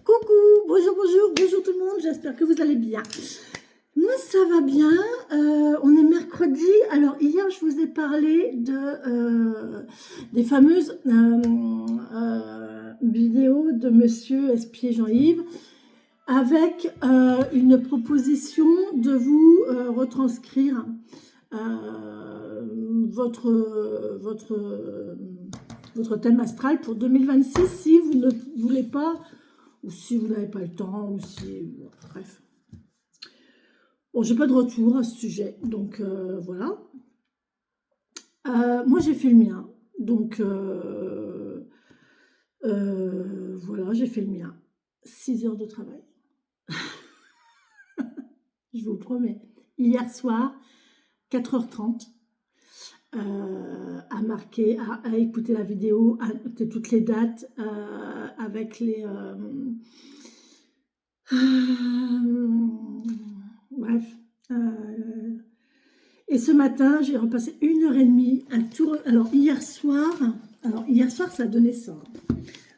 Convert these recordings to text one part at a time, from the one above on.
Coucou, bonjour tout le monde, j'espère que vous allez bien. Moi ça va bien, on est mercredi. Alors hier je vous ai parlé des fameuses vidéos de monsieur Espier Jean-Yves avec une proposition de vous retranscrire votre thème astral pour 2026 si vous ne voulez pas, ou si vous n'avez pas le temps, ou si... Bref. Bon, j'ai pas de retour à ce sujet, donc voilà. Moi, j'ai fait le mien, donc voilà, j'ai fait le mien. 6 heures de travail. Je vous promets. Hier soir, 4h30, à marquer, à écouter la vidéo, à noter toutes les dates, avec les... bref. Et ce matin, j'ai repassé 1h30 un tour. Alors hier soir, ça a donné ça.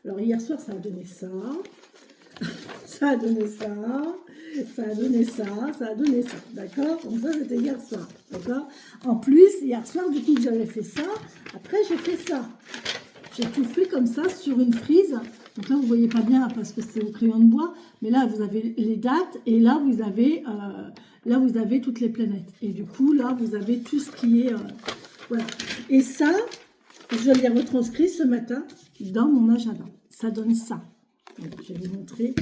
Alors hier soir, ça a donné ça. Ça a donné ça. Ça a donné ça. Ça a donné ça. D'accord? Donc ça, c'était hier soir. D'accord? En plus, hier soir, du coup, que j'avais fait ça. Après, j'ai fait ça. J'ai tout fait comme ça sur une frise. Donc là, vous ne voyez pas bien parce que c'est au crayon de bois. Mais là, vous avez les dates. Et là, vous avez toutes les planètes. Et du coup, là, vous avez tout ce qui est... voilà. Et ça, je l'ai retranscrit ce matin dans mon agenda. Ça donne ça. Donc, je vais vous montrer.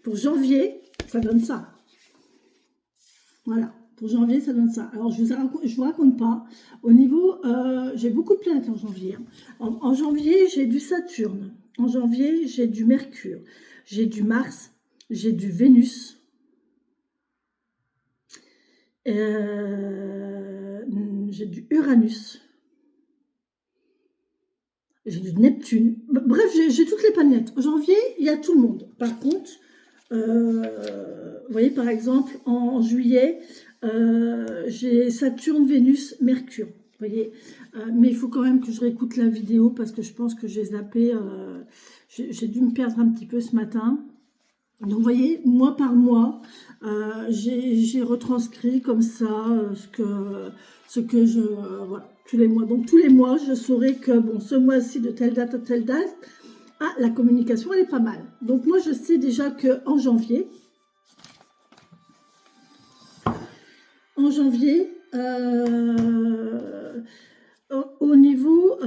Pour janvier, ça donne ça. Voilà. Pour janvier, ça donne ça. Alors, je vous raconte pas. Au niveau... j'ai beaucoup de planètes en janvier. En janvier, j'ai du Saturne. En janvier, j'ai du Mercure. J'ai du Mars. J'ai du Vénus. J'ai du Uranus. J'ai du Neptune. Bref, j'ai toutes les planètes. En janvier, il y a tout le monde. Par contre, vous voyez, par exemple, en juillet, j'ai Saturne, Vénus, Mercure. Vous voyez, mais il faut quand même que je réécoute la vidéo parce que je pense que j'ai zappé. J'ai dû me perdre un petit peu ce matin. Donc, vous voyez, mois par mois, j'ai retranscrit comme ça ce que je... voilà, tous les mois. Donc, tous les mois, je saurai que, bon, ce mois-ci, de telle date à telle date, la communication, elle est pas mal. Donc, moi, je sais déjà qu'en janvier, au niveau...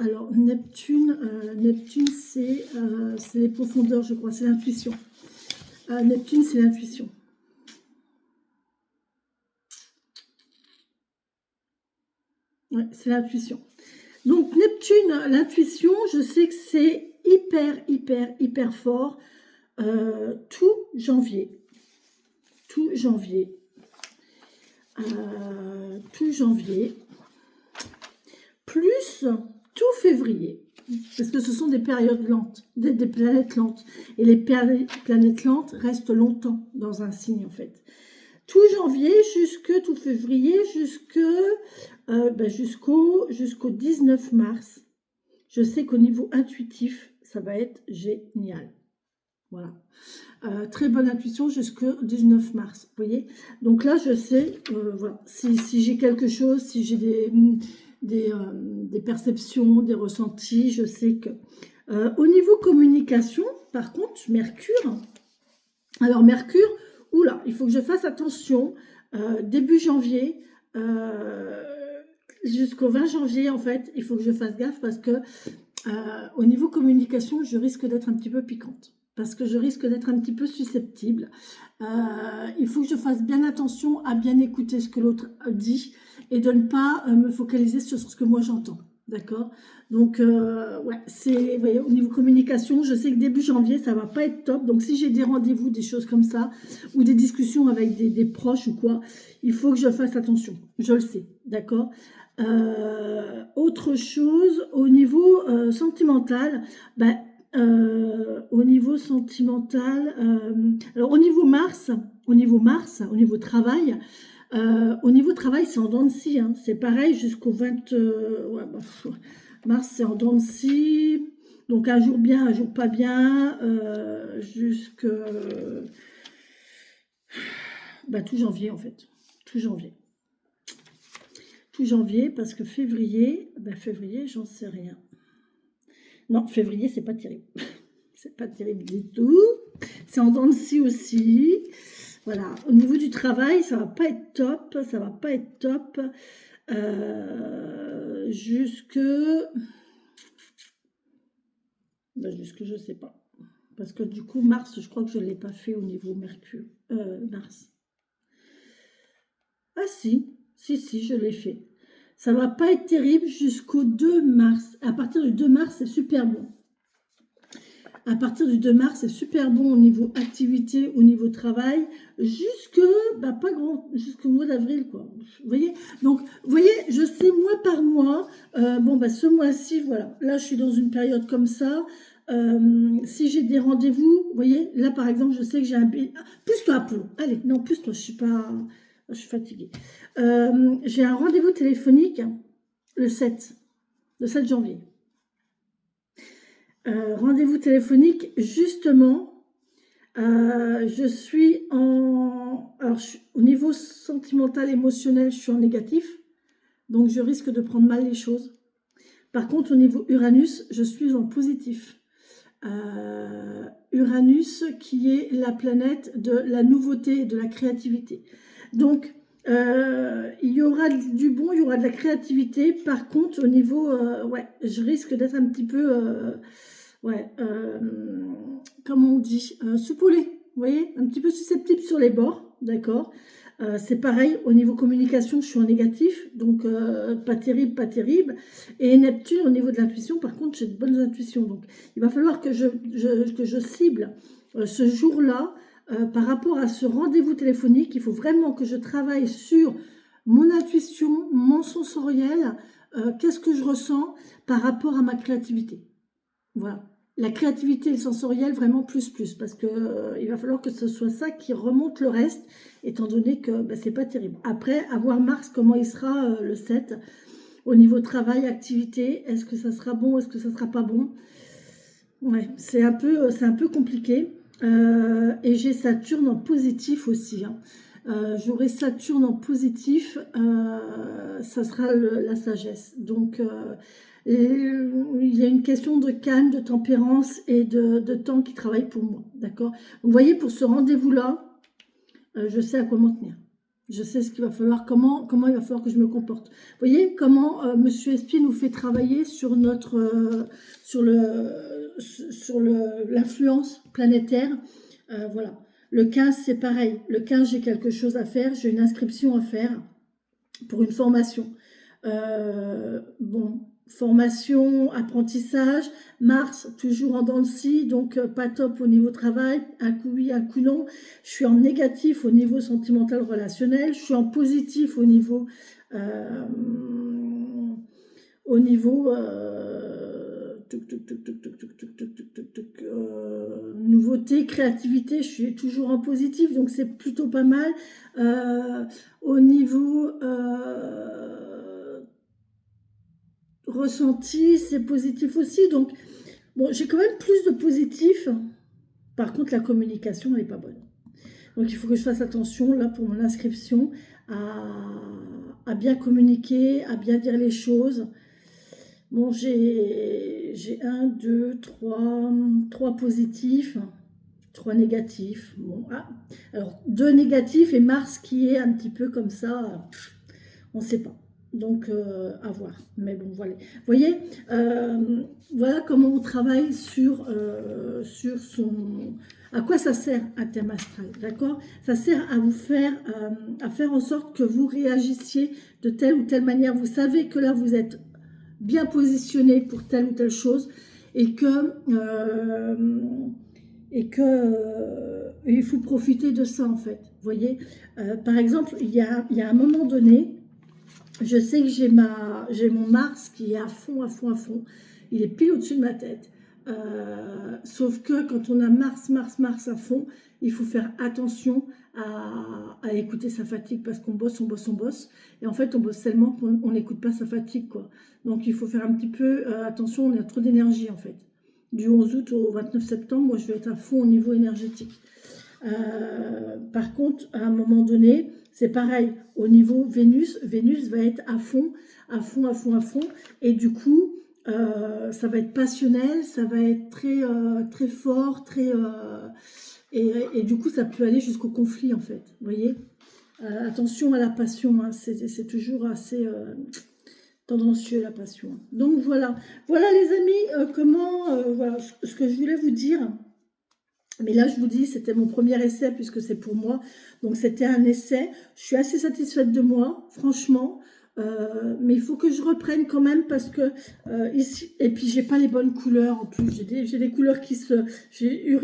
alors, Neptune, c'est les profondeurs, je crois, c'est l'intuition. Neptune, c'est l'intuition. Ouais, c'est l'intuition. Donc, Neptune, l'intuition, je sais que c'est hyper fort. Tout janvier. Tout janvier. Plus tout février. Parce que ce sont des périodes lentes, des planètes lentes. Et les planètes lentes restent longtemps dans un signe, en fait. Tout janvier, tout février, jusqu'au 19 mars. Je sais qu'au niveau intuitif, ça va être génial. Voilà. Très bonne intuition jusqu'au 19 mars. Vous voyez? Donc là, je sais, voilà, si j'ai quelque chose, si j'ai des perceptions, des ressentis, je sais que... au niveau communication, par contre, Mercure, oula, il faut que je fasse attention, début janvier, jusqu'au 20 janvier, en fait, il faut que je fasse gaffe parce que au niveau communication, je risque d'être un petit peu piquante. Parce que je risque d'être un petit peu susceptible. Il faut que je fasse bien attention à bien écouter ce que l'autre dit et de ne pas me focaliser sur ce que moi j'entends. D'accord? Donc, ouais, vous voyez, au niveau communication, je sais que début janvier, ça va pas être top. Donc, si j'ai des rendez-vous, des choses comme ça, ou des discussions avec des proches ou quoi, il faut que je fasse attention. Je le sais. D'accord? Autre chose, au niveau sentimental, au niveau sentimental, alors au niveau Mars, au niveau travail, c'est en dents de scie, hein, c'est pareil jusqu'au 20, ouais, Mars c'est en dents de scie, Donc un jour bien, un jour pas bien, tout janvier en fait. Tout janvier. Tout janvier, parce que février, février, j'en sais rien. Non, février, c'est pas terrible. C'est pas terrible du tout. C'est en dents de scie aussi. Voilà. Au niveau du travail, ça va pas être top. Ça va pas être top. Jusque, je sais pas. Parce que du coup, mars, je crois que je ne l'ai pas fait au niveau Mercure. Mars. Ah si, je l'ai fait. Ça va pas être terrible jusqu'au 2 mars. À partir du 2 mars, c'est super bon. À partir du 2 mars, c'est super bon au niveau activité, au niveau travail, jusqu'au mois d'avril, quoi. Vous voyez? Donc, vous voyez, je sais mois par mois. Ce mois-ci, voilà. Là, je suis dans une période comme ça. Si j'ai des rendez-vous, vous voyez, là, par exemple, je sais que j'ai un... Pousse-toi, Apollon. Allez, non, pousse-toi, je suis fatiguée. J'ai un rendez-vous téléphonique le 7 janvier. Rendez-vous téléphonique, justement, je suis en... Alors, au niveau sentimental, émotionnel, je suis en négatif, donc je risque de prendre mal les choses. Par contre, au niveau Uranus, je suis en positif. Uranus, qui est la planète de la nouveauté et de la créativité. Donc, il y aura du bon, il y aura de la créativité. Par contre, au niveau... je risque d'être un petit peu... comment on dit, soupoulé, vous voyez, un petit peu susceptible sur les bords, d'accord. C'est pareil, au niveau communication, je suis en négatif, donc pas terrible, pas terrible. Et Neptune, au niveau de l'intuition, par contre, j'ai de bonnes intuitions. Donc, il va falloir que je cible ce jour-là par rapport à ce rendez-vous téléphonique. Il faut vraiment que je travaille sur mon intuition, mon sensoriel, qu'est-ce que je ressens par rapport à ma créativité. Voilà. La créativité et le sensoriel, vraiment plus, parce que il va falloir que ce soit ça qui remonte le reste, étant donné que c'est pas terrible. Après, à voir Mars, comment il sera le 7, au niveau travail, activité, est-ce que ça sera bon, est-ce que ça sera pas bon? Ouais, c'est un peu compliqué. Et j'ai Saturne en positif aussi, hein. J'aurai Saturne en positif, ça sera la sagesse. Donc, il y a une question de calme, de tempérance et de temps qui travaille pour moi, d'accord? Vous voyez, pour ce rendez-vous-là, je sais à quoi m'en tenir. Je sais ce qu'il va falloir, comment il va falloir que je me comporte. Vous voyez comment Monsieur Espier nous fait travailler sur l'influence planétaire. Voilà. Le 15, c'est pareil. Le 15, j'ai quelque chose à faire. J'ai une inscription à faire pour une formation. Formation, apprentissage. Mars, toujours en dents de scie, donc pas top au niveau travail. Un coup oui, un coup non. Je suis en négatif au niveau sentimental relationnel. Je suis en positif au niveau... nouveauté, créativité, je suis toujours en positif, donc c'est plutôt pas mal. Au niveau ressenti, c'est positif aussi, donc bon, j'ai quand même plus de positif. Par contre, la communication, elle n'est pas bonne. Donc il faut que je fasse attention là pour mon inscription à bien communiquer, à bien dire les choses. Bon, j'ai 1, 2, 3 positifs, 3 négatifs. Bon, alors 2 négatifs et Mars qui est un petit peu comme ça, on ne sait pas. Donc, à voir. Mais bon, voilà. Vous voyez, voilà comment on travaille sur son... À quoi ça sert un thème astral, d'accord? Ça sert à vous faire, à faire en sorte que vous réagissiez de telle ou telle manière. Vous savez que là, vous êtes bien positionné pour telle ou telle chose et que il faut profiter de ça en fait. Vous voyez, par exemple, il y a un moment donné, je sais que j'ai mon Mars qui est à fond. Il est pile au-dessus de ma tête. Sauf que quand on a Mars à fond, il faut faire attention à écouter sa fatigue parce qu'on bosse. Et en fait, on bosse tellement qu'on n'écoute pas sa fatigue, quoi. Donc, il faut faire un petit peu attention, on a trop d'énergie, en fait. Du 11 août au 29 septembre, moi, je vais être à fond au niveau énergétique. Par contre, à un moment donné, c'est pareil. Au niveau Vénus, Vénus va être à fond, à fond, à fond, à fond. Et du coup, ça va être passionnel, ça va être très, très fort, très... et du coup, ça peut aller jusqu'au conflit, en fait. Vous voyez, attention à la passion, hein, c'est toujours assez tendancieux, la passion. Donc voilà, voilà les amis, voilà ce que je voulais vous dire. Mais là, je vous dis, c'était mon premier essai puisque c'est pour moi. Donc, c'était un essai. Je suis assez satisfaite de moi, franchement. Mais il faut que je reprenne quand même parce que ici... Et puis, j'ai pas les bonnes couleurs en plus. J'ai des couleurs qui se... J'ai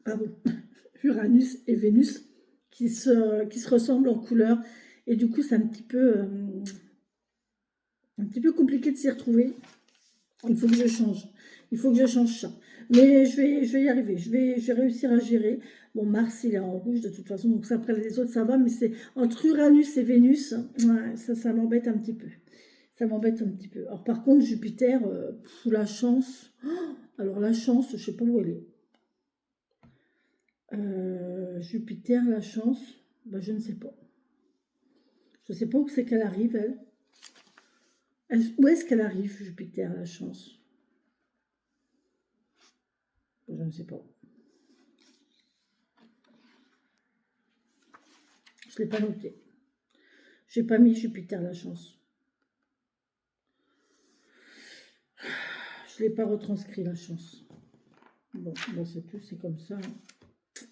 pardon, Uranus et Vénus qui se ressemblent en couleurs. Et du coup, c'est un petit peu compliqué de s'y retrouver. Il faut que je change. Il faut que je change ça. Mais je vais y arriver. Je vais réussir à gérer. Bon, Mars, il est en rouge de toute façon. Donc, ça, après les autres, ça va. Mais c'est entre Uranus et Vénus. Ouais, ça m'embête un petit peu. Ça m'embête un petit peu. Alors, par contre, Jupiter, la chance. Alors, la chance, je ne sais pas où elle est. Jupiter, la chance. Ben, je ne sais pas. Je ne sais pas où c'est qu'elle arrive, elle. Où est-ce qu'elle arrive, Jupiter, la chance? Je ne sais pas. Je ne l'ai pas noté. Je n'ai pas mis Jupiter, la chance. Je ne l'ai pas retranscrit, la chance. Bon, c'est tout, c'est comme ça. Il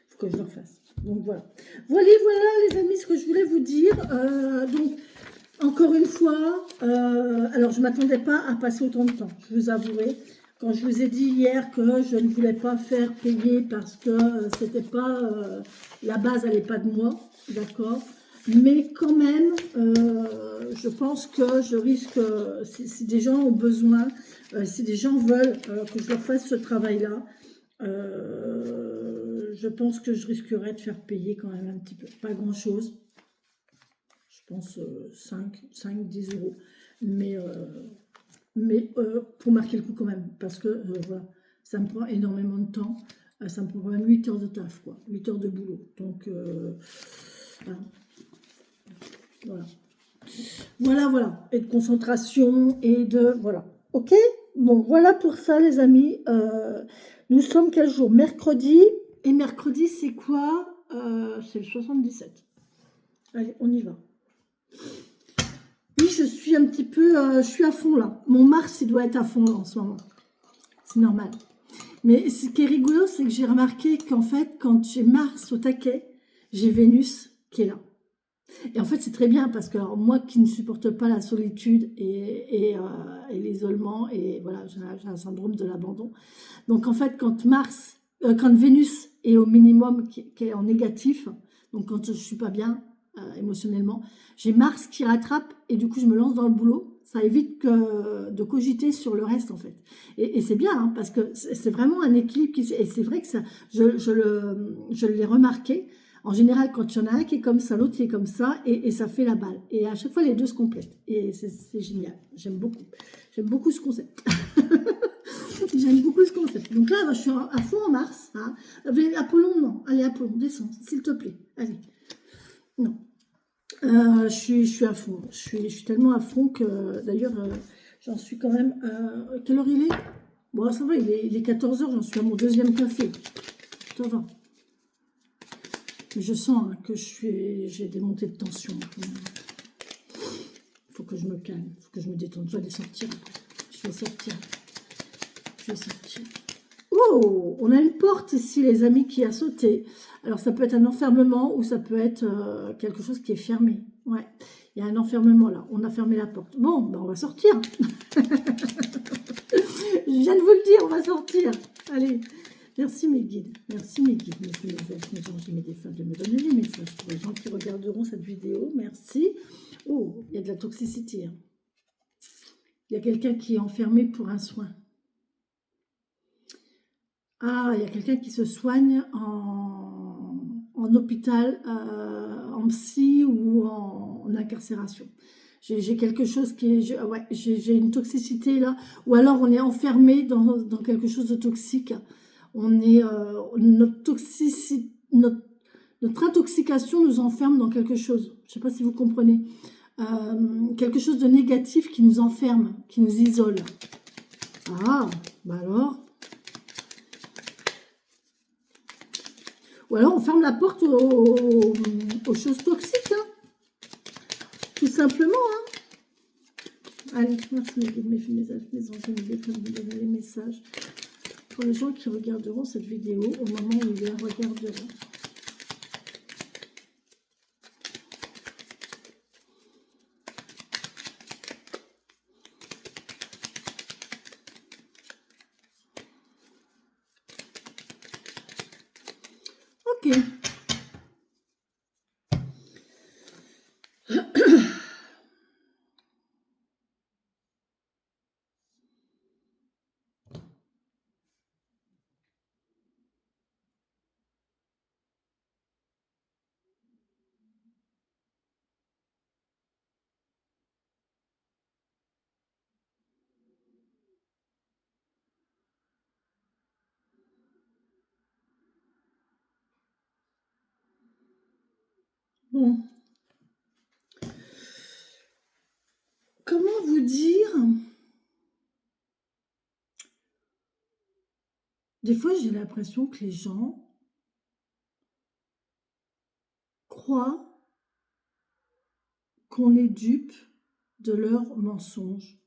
faut que je le refasse. Donc voilà. Voilà les amis, ce que je voulais vous dire. Donc, encore une fois, alors je ne m'attendais pas à passer autant de temps, je vous avouerai. Quand je vous ai dit hier que je ne voulais pas faire payer parce que c'était pas la base, elle n'est pas de moi, d'accord. Mais quand même, je pense que je risque, si des gens ont besoin, si des gens veulent que je leur fasse ce travail-là, je pense que je risquerais de faire payer quand même un petit peu, pas grand-chose. Je pense 5-10 euros. Mais pour marquer le coup quand même, parce que voilà, ça me prend énormément de temps. Ça me prend quand même 8 heures de taf, quoi, 8 heures de boulot. Donc, voilà. Et de concentration et de... Voilà. Ok. Bon, voilà pour ça, les amis. Nous sommes quel jour? Mercredi. Et mercredi, c'est quoi? C'est le 77. Allez, on y va. Oui, je suis un petit peu... je suis à fond, là. Mon Mars, il doit être à fond, là, en ce moment. C'est normal. Mais ce qui est rigolo, c'est que j'ai remarqué qu'en fait, quand j'ai Mars au taquet, j'ai Vénus qui est là. Et en fait, c'est très bien parce que alors, moi qui ne supporte pas la solitude et l'isolement, et voilà, j'ai un syndrome de l'abandon. Donc en fait, quand Vénus est au minimum, qui est en négatif, donc quand je ne suis pas bien émotionnellement, j'ai Mars qui rattrape et du coup je me lance dans le boulot. Ça évite de cogiter sur le reste en fait. Et c'est bien hein, parce que c'est vraiment un équilibre. Et c'est vrai que ça, je l'ai remarqué. En général, quand il y en a un qui est comme ça, l'autre qui est comme ça, et ça fait la balle. Et à chaque fois, les deux se complètent. Et c'est génial. J'aime beaucoup. J'aime beaucoup ce concept. J'aime beaucoup ce concept. Donc là, je suis à fond en Mars. Hein. Apollon, non. Allez, Apollon, descends, s'il te plaît. Allez. Non. Je suis à fond. Je suis tellement à fond que, d'ailleurs, j'en suis quand même... quelle heure il est? Bon, ça va, il est 14 h, j'en suis à mon deuxième café. Ça va. Je sens hein, que j'ai des montées de tension. Il faut que je me calme, il faut que je me détende. Je vais aller sortir. Je vais sortir. Oh, on a une porte ici, les amis, qui a sauté. Alors, ça peut être un enfermement ou ça peut être quelque chose qui est fermé. Ouais, il y a un enfermement là. On a fermé la porte. Bon, ben, on va sortir. Je viens de vous le dire, on va sortir. Allez. Merci mes guides, mes elfes, mes anges et mes défunts de me donner des messages pour les gens qui regarderont cette vidéo. Merci. Oh, il y a de la toxicité. Hein. Il y a quelqu'un qui est enfermé pour un soin. Ah, il y a quelqu'un qui se soigne en hôpital, en psy ou en incarcération. J'ai quelque chose qui est... Ouais, j'ai une toxicité là. Ou alors on est enfermé dans quelque chose de toxique. On est... notre toxicité... Notre intoxication nous enferme dans quelque chose. Je ne sais pas si vous comprenez. Quelque chose de négatif qui nous enferme, qui nous isole. Ah, bah alors. Ou alors on ferme la porte aux choses toxiques. Hein. Tout simplement. Hein. Allez, merci mes anges, mes donner les messages. Pour les gens qui regarderont cette vidéo au moment où ils la regarderont. Ok. Bon. Comment vous dire? Des fois, j'ai l'impression que les gens croient qu'on est dupe de leurs mensonges.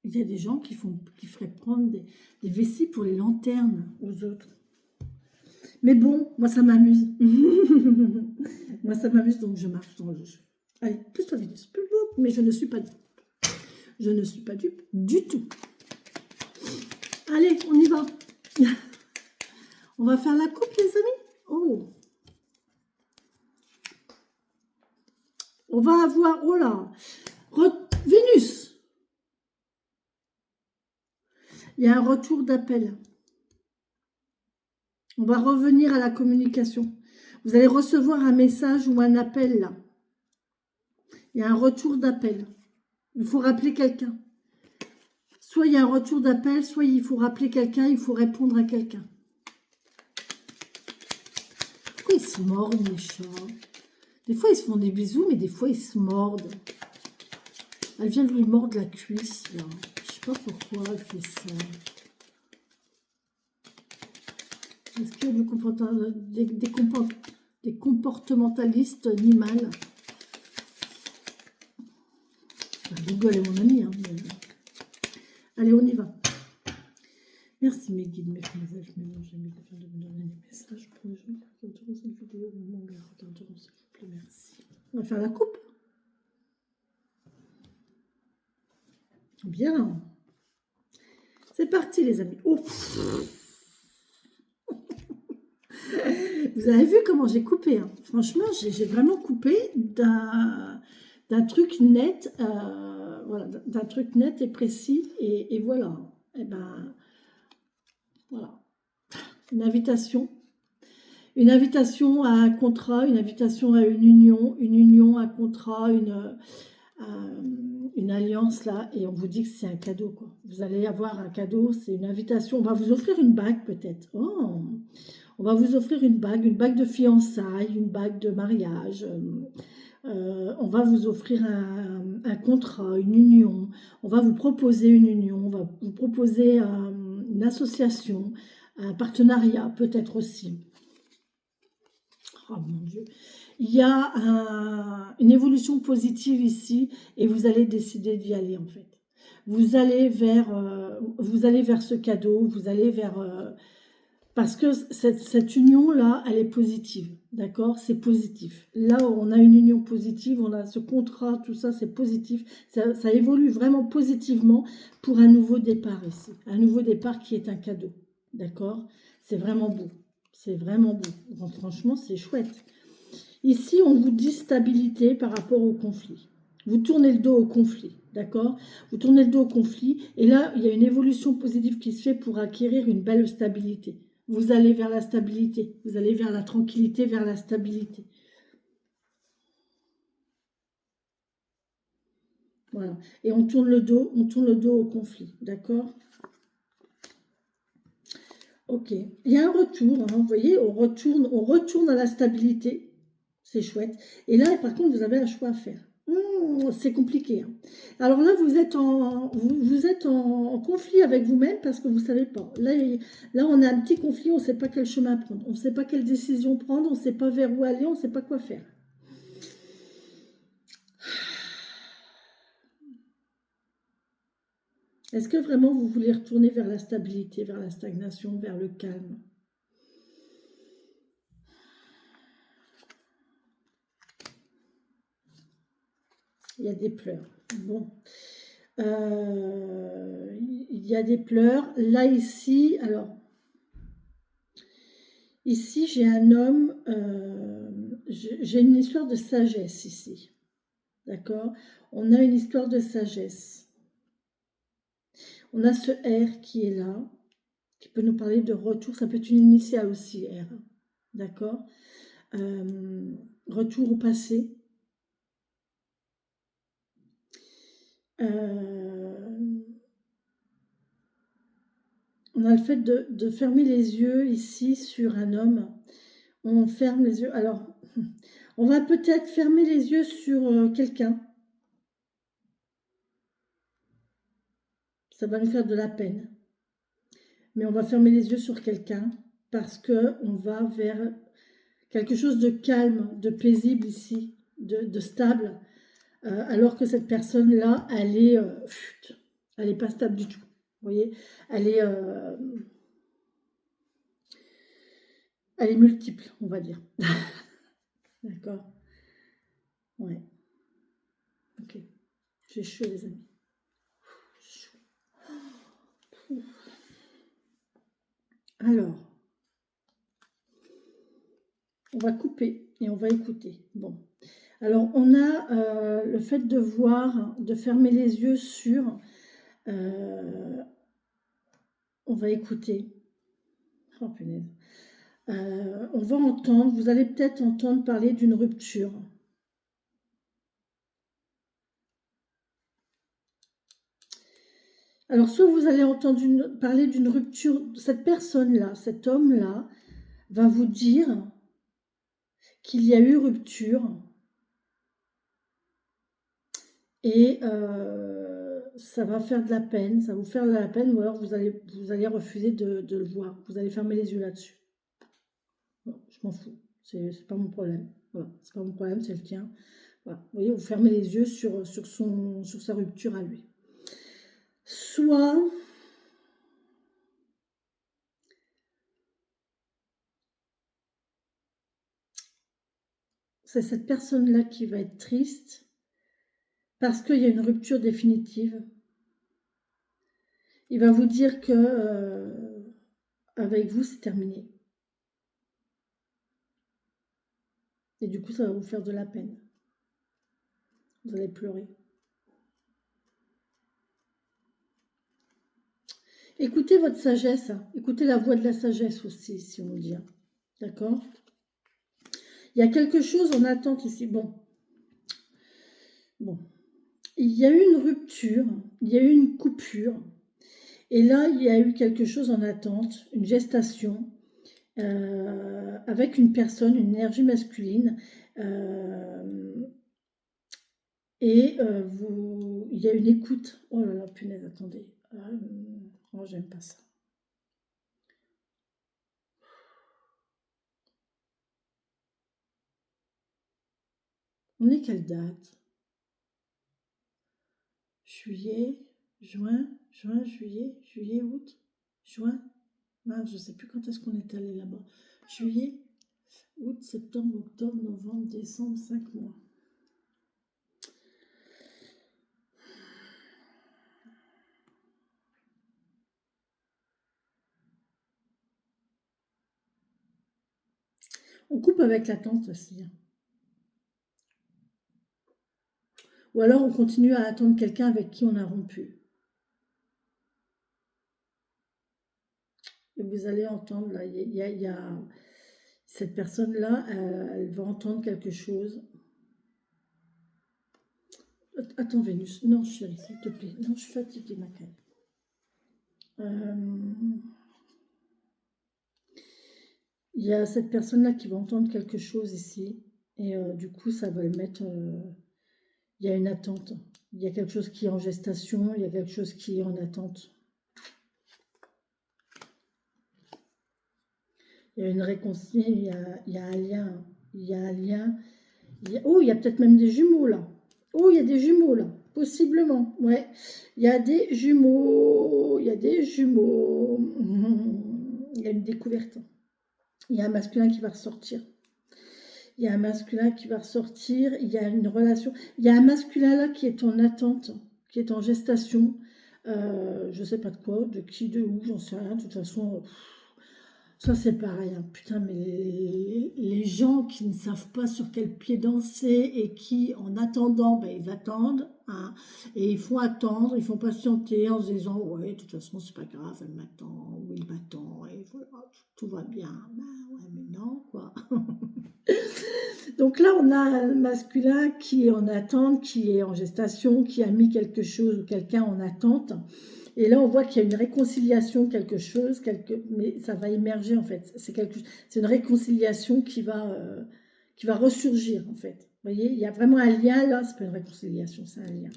Il y a des gens qui feraient prendre des vessies pour les lanternes aux autres. Mais bon, moi ça m'amuse. Moi ça m'amuse, donc je marche dans le jeu. Allez, plus-toi Vénus, plus lourd, mais je ne suis pas dupe. Je ne suis pas dupe du tout. Allez, on y va. On va faire la coupe, les amis. Oh. On va avoir, oh là, Vénus. Il y a un retour d'appel. On va revenir à la communication. Vous allez recevoir un message ou un appel là. Il y a un retour d'appel. Il faut rappeler quelqu'un. Soit il y a un retour d'appel, soit il faut rappeler quelqu'un, il faut répondre à quelqu'un. Pourquoi ils se mordent, les chats? Des fois, ils se font des bisous, mais des fois, ils se mordent. Elle vient de lui mordre la cuisse, là. Je sais pas pourquoi elle fait ça. Est-ce qu'il y a des comportementalistes animales? Google est mon ami. Hein, mais... Allez, on y va. Merci mes guides, mes messages, mes anges, mes afin de me donner des messages pour les gens qui regarderont cette vidéo au moment où ils la regarderont, s'il vous plaît, merci. On va faire la coupe. Bien. C'est parti, les amis. Oh. Vous avez vu comment j'ai coupé. Hein. Franchement, j'ai vraiment coupé d'un truc net, voilà, d'un truc net et précis. Et voilà. Et ben, voilà. Une invitation à un contrat, une invitation à une union, un contrat, une alliance là, et on vous dit que c'est un cadeau, quoi. Vous allez avoir un cadeau, c'est une invitation. On va vous offrir une bague peut-être. Oh, on va vous offrir une bague de fiançailles, une bague de mariage. On va vous offrir un contrat, une union. On va vous proposer une union. On va vous proposer une association, un partenariat peut-être aussi. Oh mon Dieu. Il y a une évolution positive ici et vous allez décider d'y aller en fait. Vous allez vers ce cadeau, vous allez vers... parce que cette union-là, elle est positive, d'accord? C'est positif. Là, on a une union positive, on a ce contrat, tout ça, c'est positif. Ça évolue vraiment positivement pour un nouveau départ ici. Un nouveau départ qui est un cadeau, d'accord? C'est vraiment beau. C'est vraiment beau. Bon, franchement, c'est chouette. Ici, on vous dit stabilité par rapport au conflit. Vous tournez le dos au conflit, d'accord? Vous tournez le dos au conflit. Et là, il y a une évolution positive qui se fait pour acquérir une belle stabilité. Vous allez vers la stabilité. Vous allez vers la tranquillité, vers la stabilité. Voilà. Et on tourne le dos au conflit, d'accord? Ok. Il y a un retour, hein, vous voyez, on retourne à la stabilité. C'est chouette. Et là, par contre, vous avez un choix à faire. C'est compliqué, hein. Alors là, vous êtes en conflit avec vous-même parce que vous ne savez pas. Là, on a un petit conflit, on ne sait pas quel chemin prendre. On ne sait pas quelle décision prendre, on ne sait pas vers où aller, on ne sait pas quoi faire. Est-ce que vraiment vous voulez retourner vers la stabilité, vers la stagnation, vers le calme? Il y a des pleurs. Bon. Il y a des pleurs. Là, ici, alors, ici, j'ai un homme, j'ai une histoire de sagesse ici. D'accord? On a une histoire de sagesse. On a ce R qui est là, qui peut nous parler de retour. Ça peut être une initiale aussi, R. D'accord? Retour au passé. On a le fait de fermer les yeux ici sur un homme. On ferme les yeux. Alors, on va peut-être fermer les yeux sur quelqu'un. Ça va nous faire de la peine. Mais on va fermer les yeux sur quelqu'un parce que on va vers quelque chose de calme, de paisible ici, de stable. Alors que cette personne-là, elle est pas stable du tout. Vous voyez, elle est multiple, on va dire. D'accord. Ouais. Ok. J'ai chaud, les amis. Chaud. Alors, on va couper et on va écouter. Bon. Alors, on a le fait de voir, de fermer les yeux sur. On va écouter. Oh, punaise. On va entendre, vous allez peut-être entendre parler d'une rupture. Alors, soit vous allez entendre parler d'une rupture, cette personne-là, cet homme-là, va vous dire qu'il y a eu rupture et ça va faire de la peine, ça va vous faire de la peine, ou alors vous allez refuser de le voir, vous allez fermer les yeux là-dessus. Bon, je m'en fous, c'est pas mon problème. Voilà, c'est pas mon problème, c'est le tien. Voilà. Vous voyez, vous fermez les yeux sur sa rupture à lui. Soit c'est cette personne-là qui va être triste parce qu'il y a une rupture définitive. Il va vous dire que avec vous, c'est terminé. Et du coup, ça va vous faire de la peine. Vous allez pleurer. Écoutez votre sagesse. Écoutez la voix de la sagesse aussi, si on veut dire. D'accord? Il y a quelque chose en attente ici. Bon. Il y a eu une rupture. Il y a eu une coupure. Et là, il y a eu quelque chose en attente. Une gestation. Avec une personne, une énergie masculine. Il y a une écoute. Oh là là, punaise, attendez. Oh, j'aime pas ça. On est quelle date? Juillet, juin, juillet, août, juin. Ah, je ne sais plus quand est-ce qu'on est allé là-bas. Juillet, août, septembre, octobre, novembre, décembre, 5 mois. On coupe avec l'attente aussi. Ou alors on continue à attendre quelqu'un avec qui on a rompu. Et vous allez entendre, là, il y a cette personne-là, elle va entendre quelque chose. Attends, Vénus. Non, chérie, s'il te plaît. Non, je suis fatiguée, ma cœur. Il y a cette personne-là qui va entendre quelque chose ici. Et du coup, ça va le mettre... il y a une attente. Il y a quelque chose qui est en gestation. Il y a quelque chose qui est en attente. Il y a une réconciliation. Il y a un lien. Il y a un lien. Oh, il y a peut-être même des jumeaux, là. Oh, il y a des jumeaux, là. Possiblement, ouais. Il y a des jumeaux. Il y a des jumeaux. Il y a une découverte. Il y a un masculin qui va ressortir. Il y a un masculin qui va ressortir. Il y a une relation. Il y a un masculin là qui est en attente, qui est en gestation. Je ne sais pas de quoi, de qui, de où, j'en sais rien. De toute façon, ça c'est pareil. Hein. Putain, mais les gens qui ne savent pas sur quel pied danser et qui, en attendant, ben, ils attendent. Hein, et ils font attendre, ils font patienter en se disant, ouais, de toute façon, c'est pas grave, elle m'attend, ou il m'attend, et voilà, tout va bien. Ben ouais, mais non, quoi. Donc là, on a un masculin qui est en attente, qui est en gestation, qui a mis quelque chose ou quelqu'un en attente. Et là, on voit qu'il y a une réconciliation, quelque chose, mais ça va émerger en fait. C'est une réconciliation qui va ressurgir en fait. Vous voyez, il y a vraiment un lien là, c'est pas une réconciliation, c'est un lien.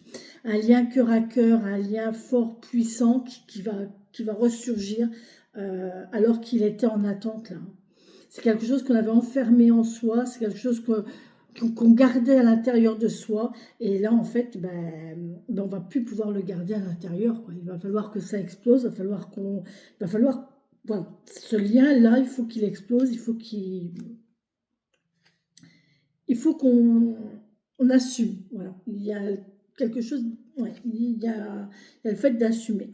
Un lien cœur à cœur, un lien fort, puissant qui va ressurgir alors qu'il était en attente là. C'est quelque chose qu'on avait enfermé en soi, c'est quelque chose qu'on gardait à l'intérieur de soi. Et là, en fait, on va plus pouvoir le garder à l'intérieur. Il va falloir que ça explose, voilà, ce lien-là, il faut qu'il explose, il faut qu'on assume. Voilà, il y a quelque chose, ouais, il y a le fait d'assumer.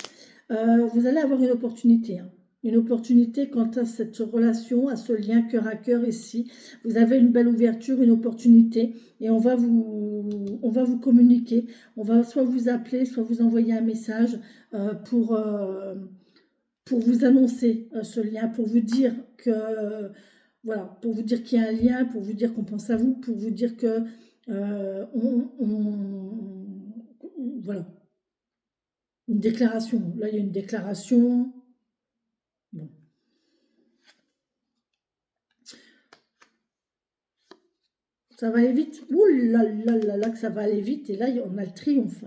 Vous allez avoir une opportunité, hein. Une opportunité quant à cette relation, à ce lien cœur à cœur ici. Vous avez une belle ouverture, une opportunité et on va vous communiquer. On va soit vous appeler, soit vous envoyer un message pour vous annoncer ce lien, pour vous dire que, voilà, pour vous dire qu'il y a un lien, pour vous dire qu'on pense à vous, pour vous dire que, voilà, une déclaration. Là, il y a une déclaration. Bon. Ça va aller vite. Ouh là là là là, que ça va aller vite. Et là, on a le triomphe.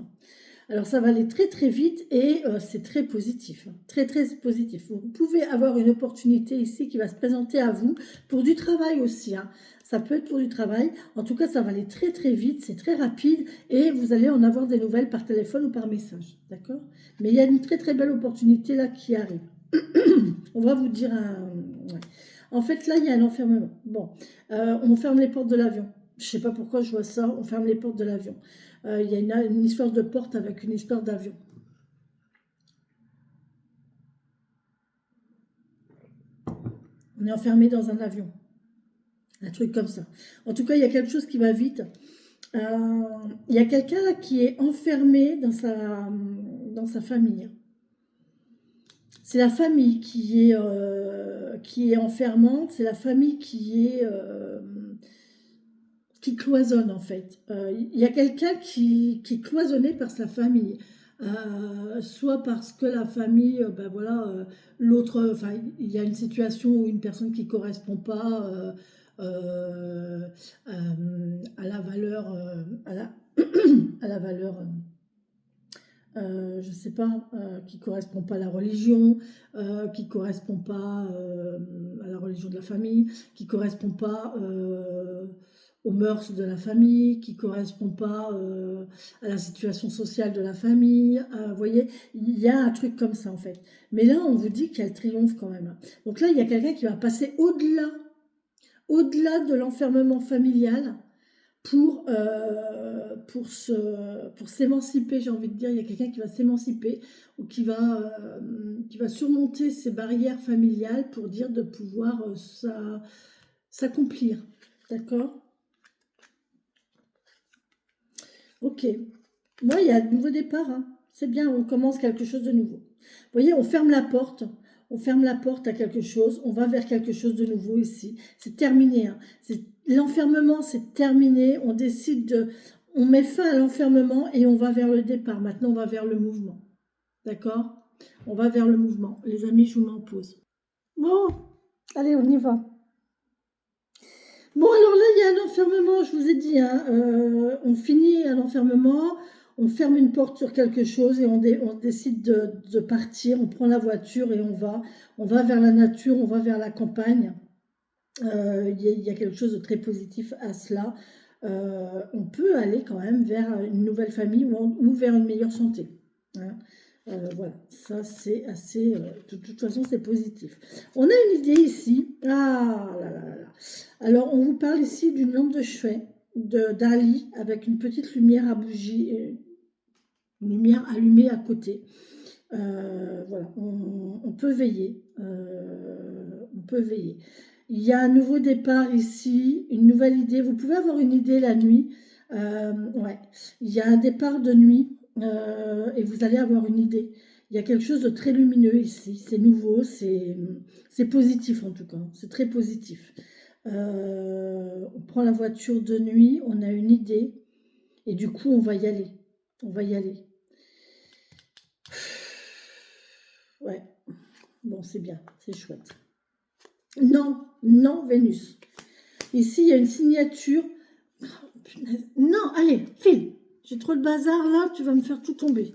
Alors, ça va aller très très vite et c'est très positif. Très très positif. Vous pouvez avoir une opportunité ici qui va se présenter à vous pour du travail aussi. Hein. Ça peut être pour du travail. En tout cas, ça va aller très très vite. C'est très rapide et vous allez en avoir des nouvelles par téléphone ou par message. D'accord? Mais il y a une très très belle opportunité là qui arrive. On va vous dire ouais. En fait, là, il y a un enfermement. Bon, on ferme les portes de l'avion. Je ne sais pas pourquoi je vois ça. On ferme les portes de l'avion. Il y a une histoire de porte avec une histoire d'avion. On est enfermé dans un avion. Un truc comme ça. En tout cas, il y a quelque chose qui va vite. Il y a quelqu'un là qui est enfermé dans sa famille. C'est la famille qui est enfermante. C'est la famille qui cloisonne en fait. Il y a quelqu'un qui est cloisonné par sa famille. Soit parce que la famille, voilà, l'autre, enfin, il y a une situation où une personne qui ne correspond pas à la valeur, à la valeur, je ne sais pas, qui ne correspond pas à la religion, qui ne correspond pas à la religion de la famille, qui ne correspond pas aux mœurs de la famille, qui ne correspond pas à la situation sociale de la famille. Vous voyez, il y a un truc comme ça en fait. Mais là, on vous dit qu'il y a le triomphe quand même. Donc là, il y a quelqu'un qui va passer au-delà de l'enfermement familial pour s'émanciper, j'ai envie de dire. Il y a quelqu'un qui va s'émanciper ou qui va surmonter ces barrières familiales pour dire de pouvoir s'accomplir. D'accord? Ok. Moi, il y a un nouveau départ. Hein. C'est bien, on commence quelque chose de nouveau. Vous voyez, on ferme la porte. On ferme la porte à quelque chose. On va vers quelque chose de nouveau ici. C'est terminé. Hein. L'enfermement, c'est terminé. On décide on met fin à l'enfermement et on va vers le départ. Maintenant, on va vers le mouvement. D'accord? On va vers le mouvement. Les amis, je vous mets en pause. Bon, allez, on y va. Bon, alors là, il y a un enfermement, je vous ai dit, hein, on finit à l'enfermement, on ferme une porte sur quelque chose et on décide de partir, on prend la voiture et on va vers la nature, on va vers la campagne. Il y a quelque chose de très positif à cela. On peut aller quand même vers une nouvelle famille ou vers une meilleure santé. Hein. Voilà, ça c'est assez... de toute façon, c'est positif. On a une idée ici. Ah là là là là. Alors, on vous parle ici d'une lampe de chevet d'un lit avec une petite lumière à bougie, une lumière allumée à côté. Voilà, on peut veiller. On peut veiller. Il y a un nouveau départ ici, une nouvelle idée. Vous pouvez avoir une idée la nuit. Ouais. Il y a un départ de nuit et vous allez avoir une idée. Il y a quelque chose de très lumineux ici. C'est nouveau, c'est positif en tout cas. C'est très positif. On prend la voiture de nuit, on a une idée et du coup on va y aller. On va y aller. Ouais. Bon, c'est bien, c'est chouette. Non, non, Vénus. Ici, il y a une signature. Oh, non, allez, file. J'ai trop de bazar là, tu vas me faire tout tomber.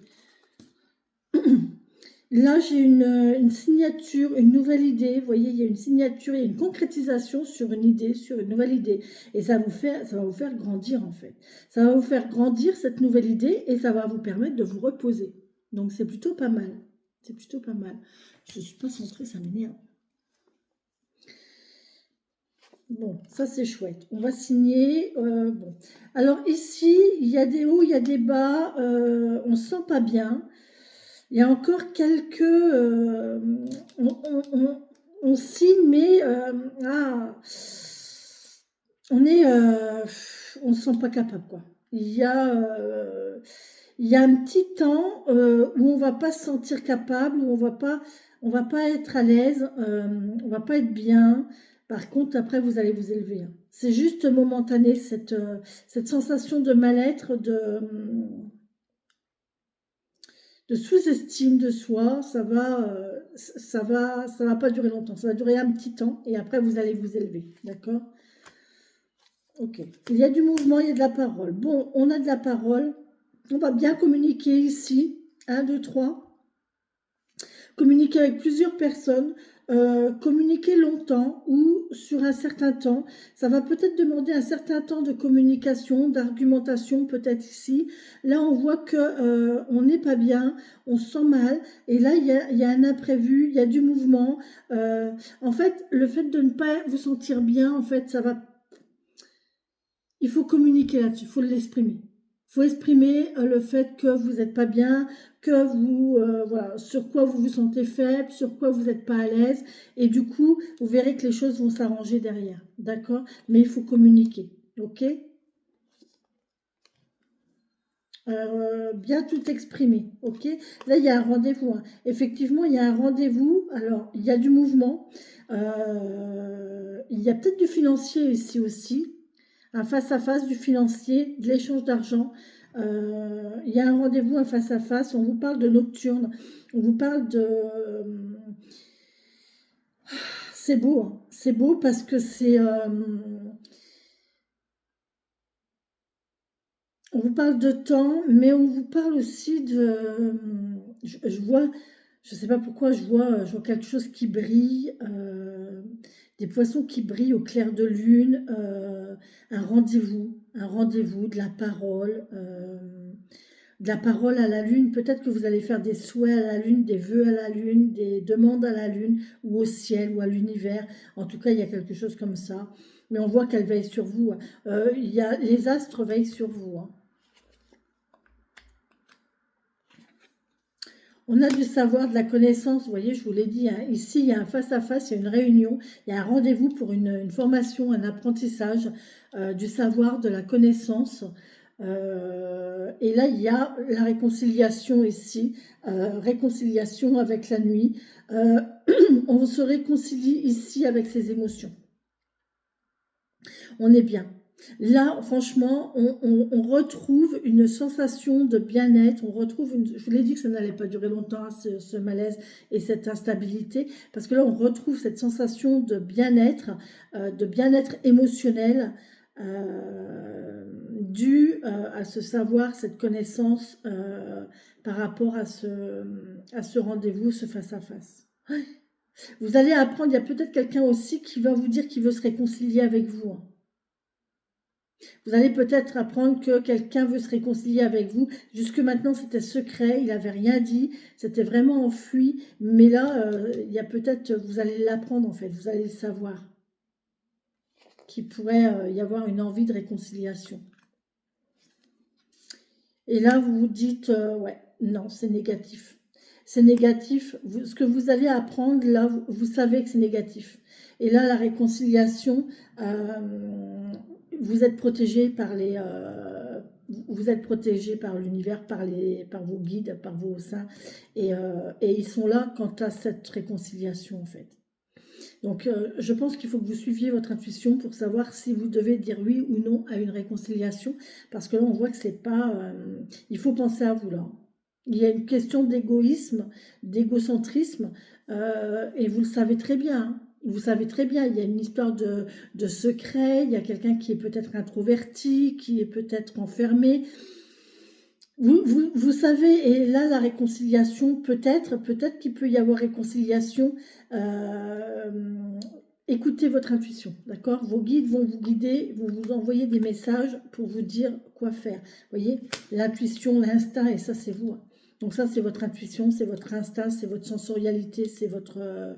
Là, j'ai une signature, une nouvelle idée. Vous voyez, il y a une signature et une concrétisation sur une idée, sur une nouvelle idée. Et ça va vous faire grandir en fait. Ça va vous faire grandir cette nouvelle idée et ça va vous permettre de vous reposer. Donc, c'est plutôt pas mal. C'est plutôt pas mal. Je ne suis pas centrée, ça m'énerve. Bon, ça c'est chouette. On va signer. Bon. Alors ici, il y a des hauts, il y a des bas. On ne sent pas bien. Il y a encore quelques... on signe, mais... on ne se sent pas capable, quoi. Il y a un petit temps où on ne va pas se sentir capable, où on va pas être à l'aise, on ne va pas être bien. Par contre, après, vous allez vous élever. Hein. C'est juste momentané, cette sensation de mal-être, de sous-estime de soi. Ça va pas durer longtemps. Ça va durer un petit temps et après, vous allez vous élever. D'accord? Ok. Il y a du mouvement, il y a de la parole. Bon, on a de la parole. On va bien communiquer ici. 1, 2, 3. Communiquer avec plusieurs personnes, communiquer longtemps ou sur un certain temps. Ça va peut-être demander un certain temps de communication, d'argumentation peut-être ici. Là, on voit que on n'est pas bien, on se sent mal. Et là, il y a un imprévu, il y a du mouvement. En fait, le fait de ne pas vous sentir bien, en fait, ça va... Il faut communiquer là-dessus, il faut l'exprimer. Il faut exprimer le fait que vous n'êtes pas bien, que vous, voilà, sur quoi vous vous sentez faible, sur quoi vous n'êtes pas à l'aise. Et du coup, vous verrez que les choses vont s'arranger derrière. D'accord? Mais il faut communiquer. OK? Bien tout exprimer. OK? Là, il y a un rendez-vous. Hein. Effectivement, il y a un rendez-vous. Alors, il y a du mouvement. Il y a peut-être du financier ici aussi. Un face-à-face du financier, de l'échange d'argent. Il y a un rendez-vous, un face-à-face. On vous parle de nocturne. On vous parle de... C'est beau. Hein. C'est beau parce que c'est... on vous parle de temps, mais on vous parle aussi de... je vois... Je ne sais pas pourquoi, je vois quelque chose qui brille, des poissons qui brillent au clair de lune, un rendez-vous, de la parole à la lune. Peut-être que vous allez faire des souhaits à la lune, des vœux à la lune, des demandes à la lune, ou au ciel, ou à l'univers. En tout cas, il y a quelque chose comme ça. Mais on voit qu'elle veille sur vous. Les astres veillent sur vous. Hein. On a du savoir, de la connaissance, vous voyez, je vous l'ai dit, hein, ici il y a un face-à-face, il y a une réunion, il y a un rendez-vous pour une formation, un apprentissage, du savoir, de la connaissance. Et là, il y a la réconciliation ici, réconciliation avec la nuit. On se réconcilie ici avec ses émotions. On est bien. Là, franchement, on retrouve une sensation de bien-être, on retrouve, je vous l'ai dit que ça n'allait pas durer longtemps, hein, ce malaise et cette instabilité, parce que là, on retrouve cette sensation de bien-être émotionnel, dû à ce savoir, cette connaissance par rapport à ce rendez-vous, ce face-à-face. Vous allez apprendre, il y a peut-être quelqu'un aussi qui va vous dire qu'il veut se réconcilier avec vous, hein. Vous allez peut-être apprendre que quelqu'un veut se réconcilier avec vous. Jusque maintenant, c'était secret, il n'avait rien dit, c'était vraiment enfui. Mais là, il y a peut-être, vous allez l'apprendre en fait, vous allez le savoir, qu'il pourrait y avoir une envie de réconciliation. Et là, vous vous dites, ouais, non, c'est négatif. C'est négatif. Ce que vous allez apprendre, là, vous savez que c'est négatif. Et là, la réconciliation, vous êtes protégé par vous êtes protégé par l'univers, par vos guides, par vos saints. Et ils sont là quant à cette réconciliation, en fait. Donc, je pense qu'il faut que vous suiviez votre intuition pour savoir si vous devez dire oui ou non à une réconciliation. Parce que là, on voit que c'est pas... il faut penser à vous, là. Il y a une question d'égoïsme, d'égocentrisme, et vous le savez très bien, hein. Vous savez très bien, il y a une histoire de secret, il y a quelqu'un qui est peut-être introverti, qui est peut-être enfermé. Vous savez, et là, la réconciliation, peut-être qu'il peut y avoir réconciliation. euh, Écoutez votre intuition, d'accord? Vos guides vont vous guider, vont vous envoyer des messages pour vous dire quoi faire. Vous voyez, l'intuition, l'instinct, et ça, c'est vous, hein. Donc ça, c'est votre intuition, c'est votre instinct, c'est votre sensorialité, c'est votre...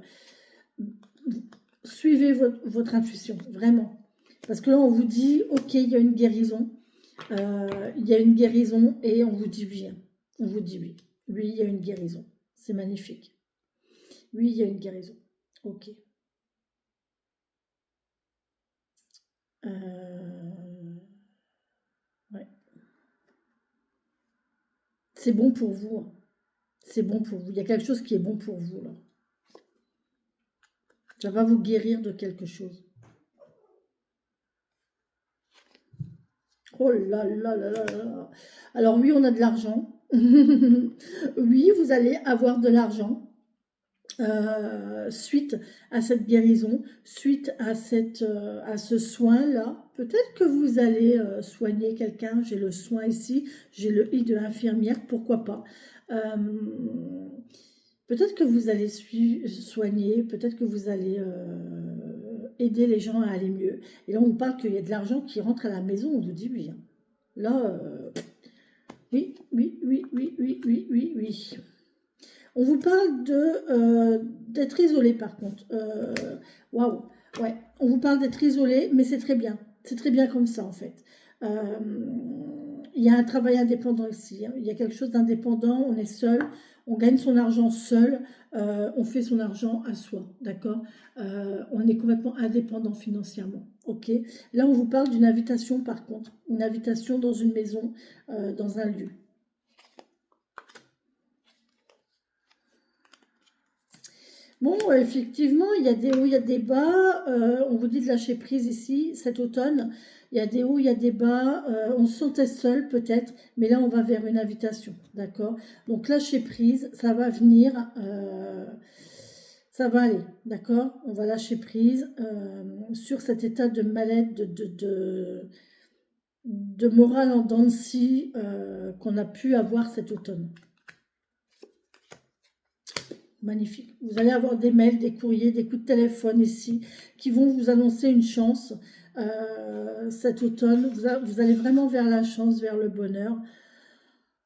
suivez votre intuition, vraiment. Parce que là, on vous dit, ok, il y a une guérison. Il y a une guérison et on vous dit oui, hein. On vous dit oui. Oui, il y a une guérison. C'est magnifique. Oui, il y a une guérison. Ok. Ouais. C'est bon pour vous, hein. C'est bon pour vous. Il y a quelque chose qui est bon pour vous, là. Ça va vous guérir de quelque chose. Oh là là là là là. Alors oui, on a de l'argent. Oui, vous allez avoir de l'argent. Suite à cette guérison, suite à ce soin-là, peut-être que vous allez soigner quelqu'un. J'ai le soin ici, j'ai le i de infirmière, pourquoi pas. Euh, Peut-être que vous allez soigner, peut-être que vous allez aider les gens à aller mieux. Et là, on vous parle qu'il y a de l'argent qui rentre à la maison, on vous dit oui, hein. Là, oui, oui, oui, oui, oui, oui, oui, oui. On vous parle d'être isolé par contre. Waouh, ouais. On vous parle d'être isolé, mais c'est très bien. C'est très bien comme ça en fait. Euh, il y a un travail indépendant ici, hein. Il y a quelque chose d'indépendant. On est seul. On gagne son argent seul. On fait son argent à soi. D'accord. On est complètement indépendant financièrement. Ok. Là, on vous parle d'une invitation par contre. Une invitation dans une maison, dans un lieu. Bon, effectivement, il y a des hauts, il y a des bas. On vous dit de lâcher prise ici, cet automne. Il y a des hauts, il y a des bas. On se sentait seul peut-être, mais là, on va vers une invitation, d'accord? Donc, lâcher prise, ça va venir, ça va aller, d'accord? On va lâcher prise sur cet état de mal-être, de morale en dents de scie qu'on a pu avoir cet automne. Magnifique. Vous allez avoir des mails, des courriers, des coups de téléphone ici qui vont vous annoncer une chance cet automne. Vous allez vraiment vers la chance, vers le bonheur.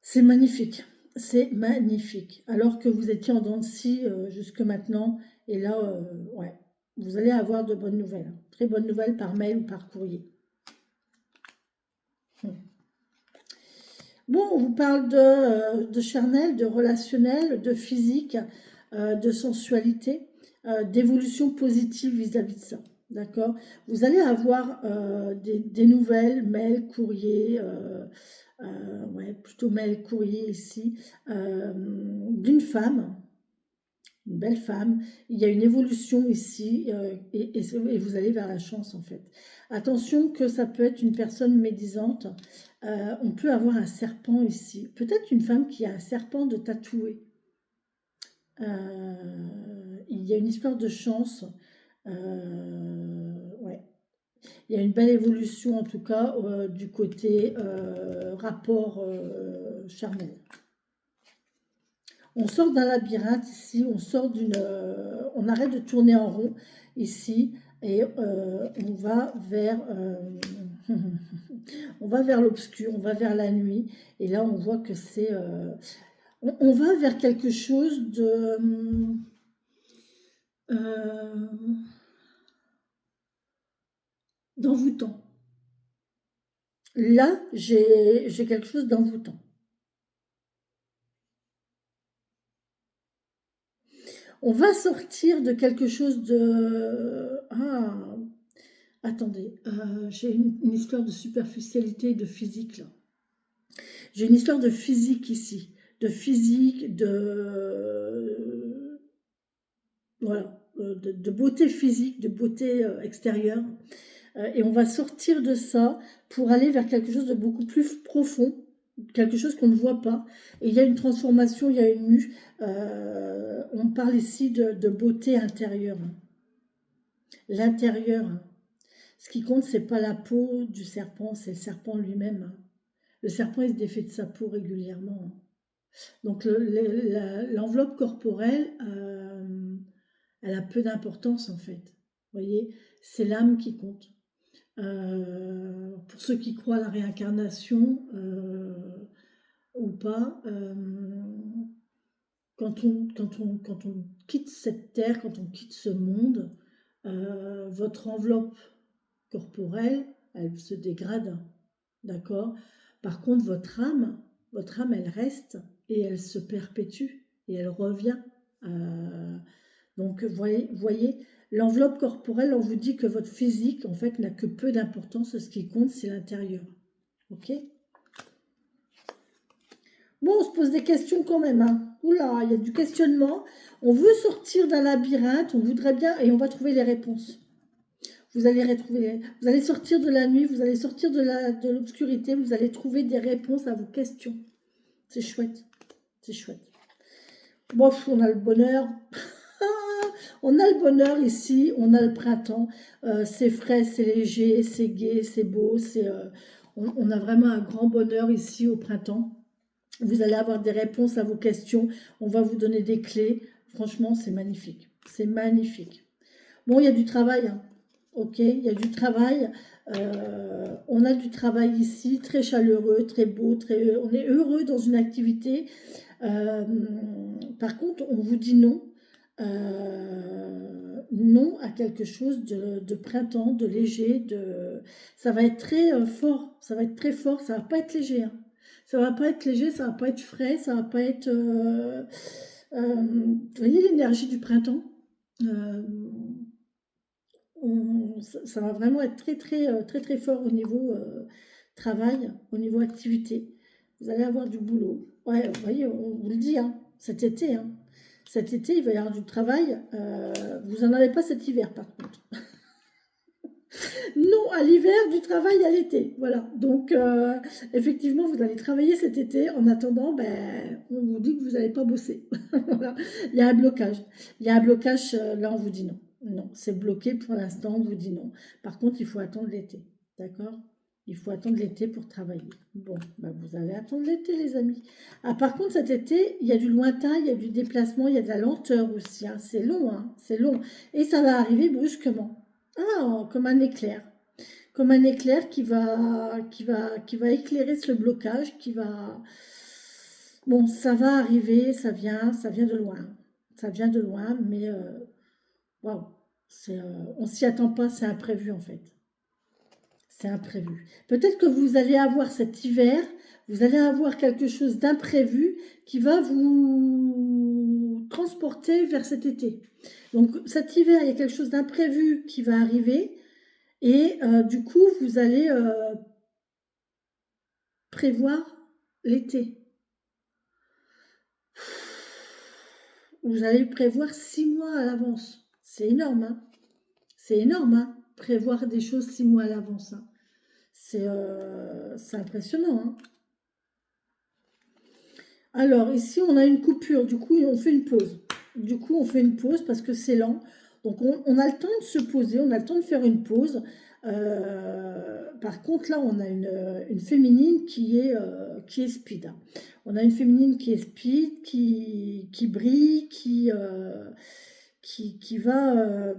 C'est magnifique. C'est magnifique. Alors que vous étiez en dents de scie jusque maintenant. Et là, ouais, vous allez avoir de bonnes nouvelles. Très bonnes nouvelles par mail ou par courrier. Bon, on vous parle de charnel, de relationnel, de physique, de sensualité, d'évolution positive vis-à-vis de ça. D'accord? Vous allez avoir des nouvelles, mails, courriers, ouais, plutôt mail, courrier ici, d'une femme une belle femme. Il y a une évolution ici et vous allez vers la chance en fait. Attention que ça peut être une personne médisante. On peut avoir un serpent ici. Peut-être une femme qui a un serpent de tatoué. Il y a une histoire de chance. Ouais. Il y a une belle évolution en tout cas du côté rapport charnel. On sort d'un labyrinthe ici, on sort on arrête de tourner en rond ici et on va vers, on va vers l'obscur, on va vers la nuit et là on voit que c'est, on va vers quelque chose d'envoûtant. Là, j'ai quelque chose d'envoûtant. On va sortir de quelque chose de... Ah, attendez, j'ai une histoire de superficialité et de physique là. J'ai une histoire de physique ici, de physique, voilà, de beauté physique, de beauté extérieure. Et on va sortir de ça pour aller vers quelque chose de beaucoup plus profond, quelque chose qu'on ne voit pas. Et il y a une transformation, il y a une mue. On parle ici de beauté intérieure. L'intérieur. Ce qui compte, c'est pas la peau du serpent, c'est le serpent lui-même. Le serpent, il se défait de sa peau régulièrement. Donc l'enveloppe corporelle, elle a peu d'importance en fait. Vous voyez, c'est l'âme qui compte. Pour ceux qui croient à la réincarnation ou pas, quand on quitte cette terre, quand on quitte ce monde, votre enveloppe corporelle, elle se dégrade, d'accord? Par contre, votre âme, elle reste et elle se perpétue et elle revient. Donc, voyez, l'enveloppe corporelle, on vous dit que votre physique, en fait, n'a que peu d'importance. Ce qui compte, c'est l'intérieur. Ok? Bon, on se pose des questions quand même. Hein. Oula, il y a du questionnement. On veut sortir d'un labyrinthe, on voudrait bien, et on va trouver les réponses. Vous allez sortir de la nuit, vous allez sortir de l'obscurité, vous allez trouver des réponses à vos questions. C'est chouette. C'est chouette. Bon, on a le bonheur. On a le bonheur ici, on a le printemps, c'est frais, c'est léger, c'est gai, c'est beau, on a vraiment un grand bonheur ici au printemps. Vous allez avoir des réponses à vos questions, on va vous donner des clés, franchement c'est magnifique, c'est magnifique. Bon, il y a du travail, hein. Ok, il y a du travail, on a du travail ici, très chaleureux, très beau, on est heureux dans une activité. Par contre, on vous dit non. Non à quelque chose de printemps, de léger, ça va être très fort, ça va être très fort, ça va pas être léger. Hein. Ça va pas être léger, ça va pas être frais, ça va pas être... vous voyez l'énergie du printemps ça va vraiment être très fort au niveau travail, au niveau activité. Vous allez avoir du boulot. Ouais, vous voyez, on vous le dit, hein, cet été. Hein. Cet été, il va y avoir du travail. Vous n'en avez pas cet hiver, par contre. Non, à l'hiver, du travail à l'été. Voilà. Donc, effectivement, vous allez travailler cet été. En attendant, ben, on vous dit que vous n'allez pas bosser. Voilà. Il y a un blocage. Il y a un blocage, là, on vous dit non. Non, c'est bloqué pour l'instant, on vous dit non. Par contre, il faut attendre l'été. D'accord? Il faut attendre l'été pour travailler. Bon, ben vous allez attendre l'été, les amis. Ah, par contre, cet été, il y a du lointain, il y a du déplacement, il y a de la lenteur aussi. Hein. C'est long, hein, c'est long. Et ça va arriver brusquement. Ah, comme un éclair. Comme un éclair qui va éclairer ce blocage, qui va... Bon, ça va arriver, ça vient de loin. Ça vient de loin, mais waouh, on s'y attend pas, c'est imprévu en fait. C'est imprévu. Peut-être que vous allez avoir cet hiver, vous allez avoir quelque chose d'imprévu qui va vous transporter vers cet été. Donc cet hiver, il y a quelque chose d'imprévu qui va arriver et du coup, vous allez prévoir l'été. Vous allez prévoir 6 mois à l'avance. C'est énorme, hein. C'est énorme, hein. Prévoir des choses 6 mois à l'avance, hein. C'est impressionnant, hein. Alors, ici, on a une coupure. Du coup, on fait une pause. Du coup, on fait une pause parce que c'est lent. Donc, on a le temps de se poser. On a le temps de faire une pause. Par contre, là, on a une féminine qui est speed. On a une féminine qui est speed, qui brille, qui va...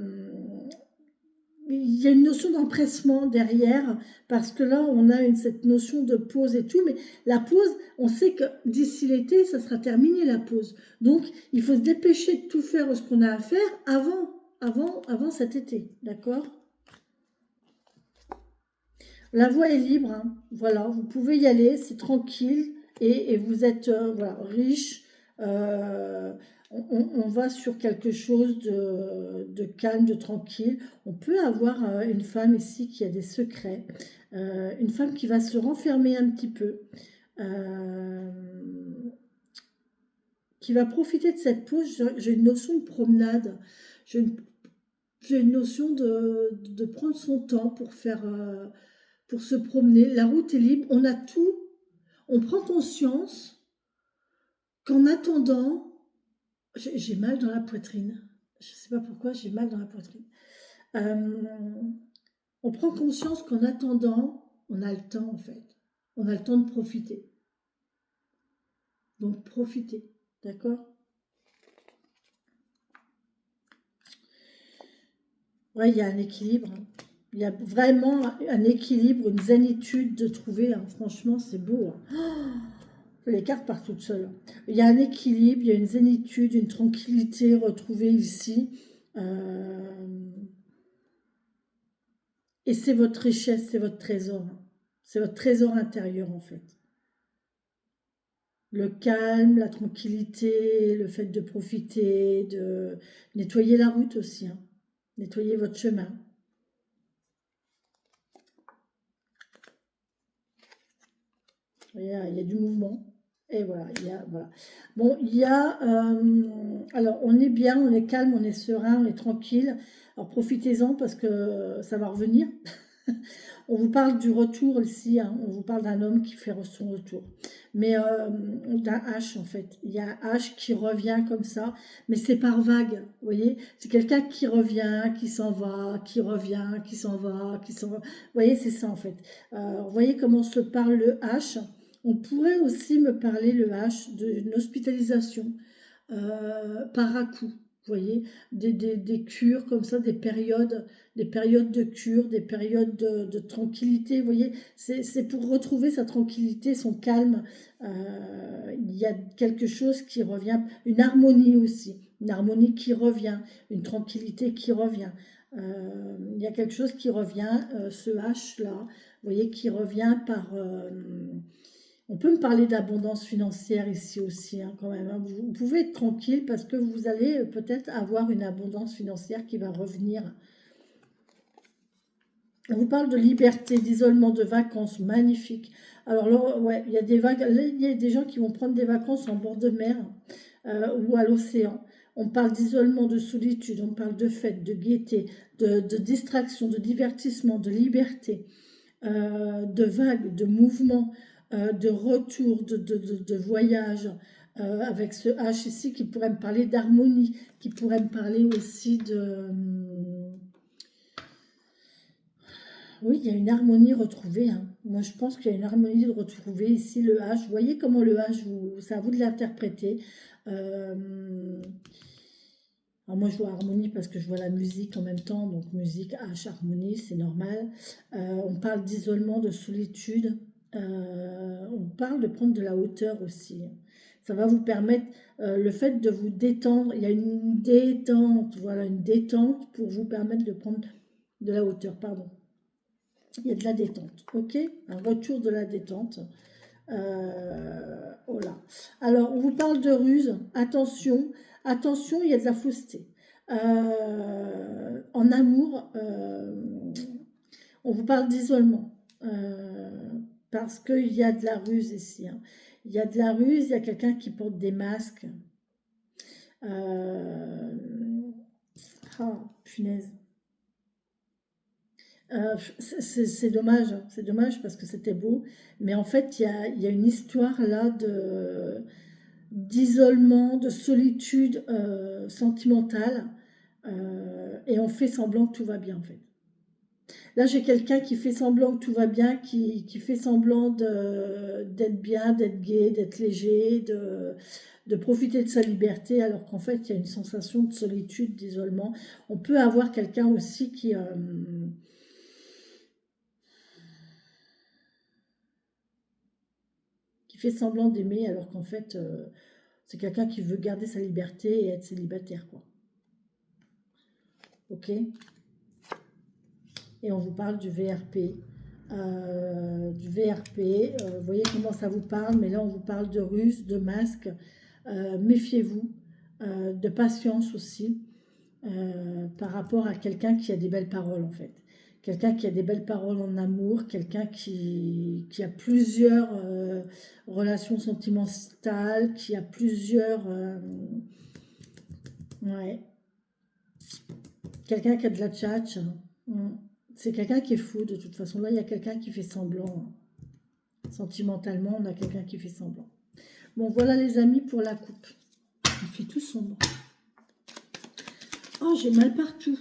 il y a une notion d'empressement derrière, parce que là, on a cette notion de pause et tout, mais la pause, on sait que d'ici l'été, ça sera terminé la pause. Donc, il faut se dépêcher de tout faire ce qu'on a à faire avant cet été, d'accord? La voie est libre, hein. Voilà, vous pouvez y aller, c'est tranquille, et vous êtes voilà, riche. euh, on va sur quelque chose de calme, de tranquille. On peut avoir une femme ici qui a des secrets, une femme qui va se renfermer un petit peu, euh, qui va profiter de cette pause. J'ai une notion de promenade, j'ai une notion de prendre son temps pour faire... pour se promener. La route est libre, on a tout. On prend conscience qu'en attendant, j'ai mal dans la poitrine. Je ne sais pas pourquoi, j'ai mal dans la poitrine. Euh, on prend conscience qu'en attendant, on a le temps en fait. On a le temps de profiter. Donc profitez, d'accord? Ouais, il y a un équilibre, hein. Il y a vraiment un équilibre, une zénitude de trouver, hein. Franchement, c'est beau, hein. Les cartes partent toutes seules. Il y a un équilibre, il y a une zénitude, une tranquillité retrouvée ici. Euh, et c'est votre richesse, c'est votre trésor, hein. C'est votre trésor intérieur en fait. Le calme, la tranquillité, le fait de profiter, de nettoyer la route aussi, hein. Nettoyer votre chemin. Il y a du mouvement. Et voilà, voilà. Bon, alors on est bien, on est calme, on est serein, on est tranquille. Alors profitez-en parce que ça va revenir. On vous parle du retour ici, hein. On vous parle d'un homme qui fait son retour. Mais d'un H en fait. Il y a un H qui revient comme ça, mais c'est par vague. Vous voyez, c'est quelqu'un qui revient, qui s'en va, qui revient, qui s'en va, qui s'en va. Vous voyez, c'est ça en fait. Vous voyez comment se parle le H. On pourrait aussi me parler le H d'une hospitalisation par à-coup. Vous voyez, des cures comme ça, des périodes de cure, des périodes de tranquillité. Vous voyez, c'est pour retrouver sa tranquillité, son calme. Il y a quelque chose qui revient, une harmonie aussi, une harmonie qui revient, une tranquillité qui revient. Il y a quelque chose qui revient, ce H-là, vous voyez, qui revient par... on peut me parler d'abondance financière ici aussi, hein, quand même, hein. Vous pouvez être tranquille parce que vous allez peut-être avoir une abondance financière qui va revenir. On vous parle de liberté, d'isolement, de vacances, magnifique. Alors là, ouais, il y a il y a des gens qui vont prendre des vacances en bord de mer ou à l'océan. On parle d'isolement, de solitude, on parle de fête, de gaieté, de distraction, de divertissement, de liberté, de vagues, de mouvements, de retour, de voyage, avec ce H ici qui pourrait me parler d'harmonie, qui pourrait me parler aussi de... Oui, il y a une harmonie retrouvée, hein. Moi, je pense qu'il y a une harmonie de retrouver ici le H. Vous voyez comment le H, c'est à vous de l'interpréter. Alors moi, je vois harmonie parce que je vois la musique en même temps. Donc, musique, H, harmonie, c'est normal. On parle d'isolement, de solitude. On parle de prendre de la hauteur aussi. Ça va vous permettre, le fait de vous détendre. Il y a une détente, voilà, une détente pour vous permettre de prendre de la hauteur, pardon. Il y a de la détente, ok? Un retour de la détente. Voilà. Alors, on vous parle de ruse. Attention, attention, il y a de la fausseté. En amour, on vous parle d'isolement. Parce qu'il y a de la ruse ici, hein. Il y a de la ruse, il y a quelqu'un qui porte des masques. Euh, Ah, punaise. C'est dommage, hein. C'est dommage parce que c'était beau. Mais en fait, il y a une histoire là d'isolement, de solitude sentimentale. Et on fait semblant que tout va bien en fait. Là, j'ai quelqu'un qui fait semblant que tout va bien, qui fait semblant d'être bien, d'être gai, d'être léger, de profiter de sa liberté, alors qu'en fait, il y a une sensation de solitude, d'isolement. On peut avoir quelqu'un aussi qui fait semblant d'aimer, alors qu'en fait, c'est quelqu'un qui veut garder sa liberté et être célibataire, quoi. Ok? Et on vous parle du VRP. Vous voyez comment ça vous parle, mais là on vous parle de ruse, de masque. Méfiez-vous, de patience aussi, par rapport à quelqu'un qui a des belles paroles en fait. Quelqu'un qui a des belles paroles en amour, quelqu'un qui a plusieurs relations sentimentales, qui a plusieurs... ouais, quelqu'un qui a de la tchatch. C'est quelqu'un qui est fou de toute façon. Là, il y a quelqu'un qui fait semblant. Sentimentalement, on a quelqu'un qui fait semblant. Bon, voilà les amis pour la coupe. Il fait tout sombre. Oh, j'ai mal partout.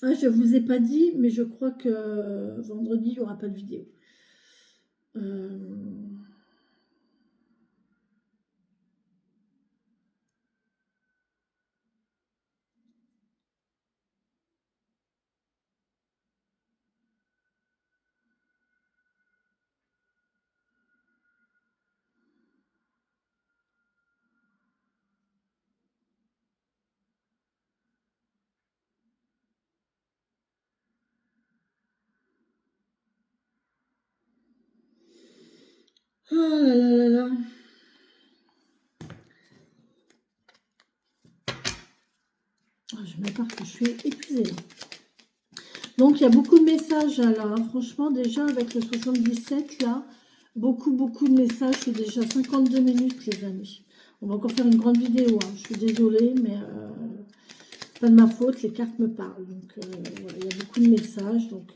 Ah, je vous ai pas dit, mais je crois que vendredi, il n'y aura pas de vidéo. Euh, Oh là là là là. Ah, je me que je suis épuisée là. Donc, il y a beaucoup de messages là, hein. Franchement, déjà avec le 77 là, beaucoup de messages. C'est déjà 52 minutes, les amis. On va encore faire une grande vidéo, hein. Je suis désolée, mais pas de ma faute, les cartes me parlent. Donc, voilà, il y a beaucoup de messages. Donc,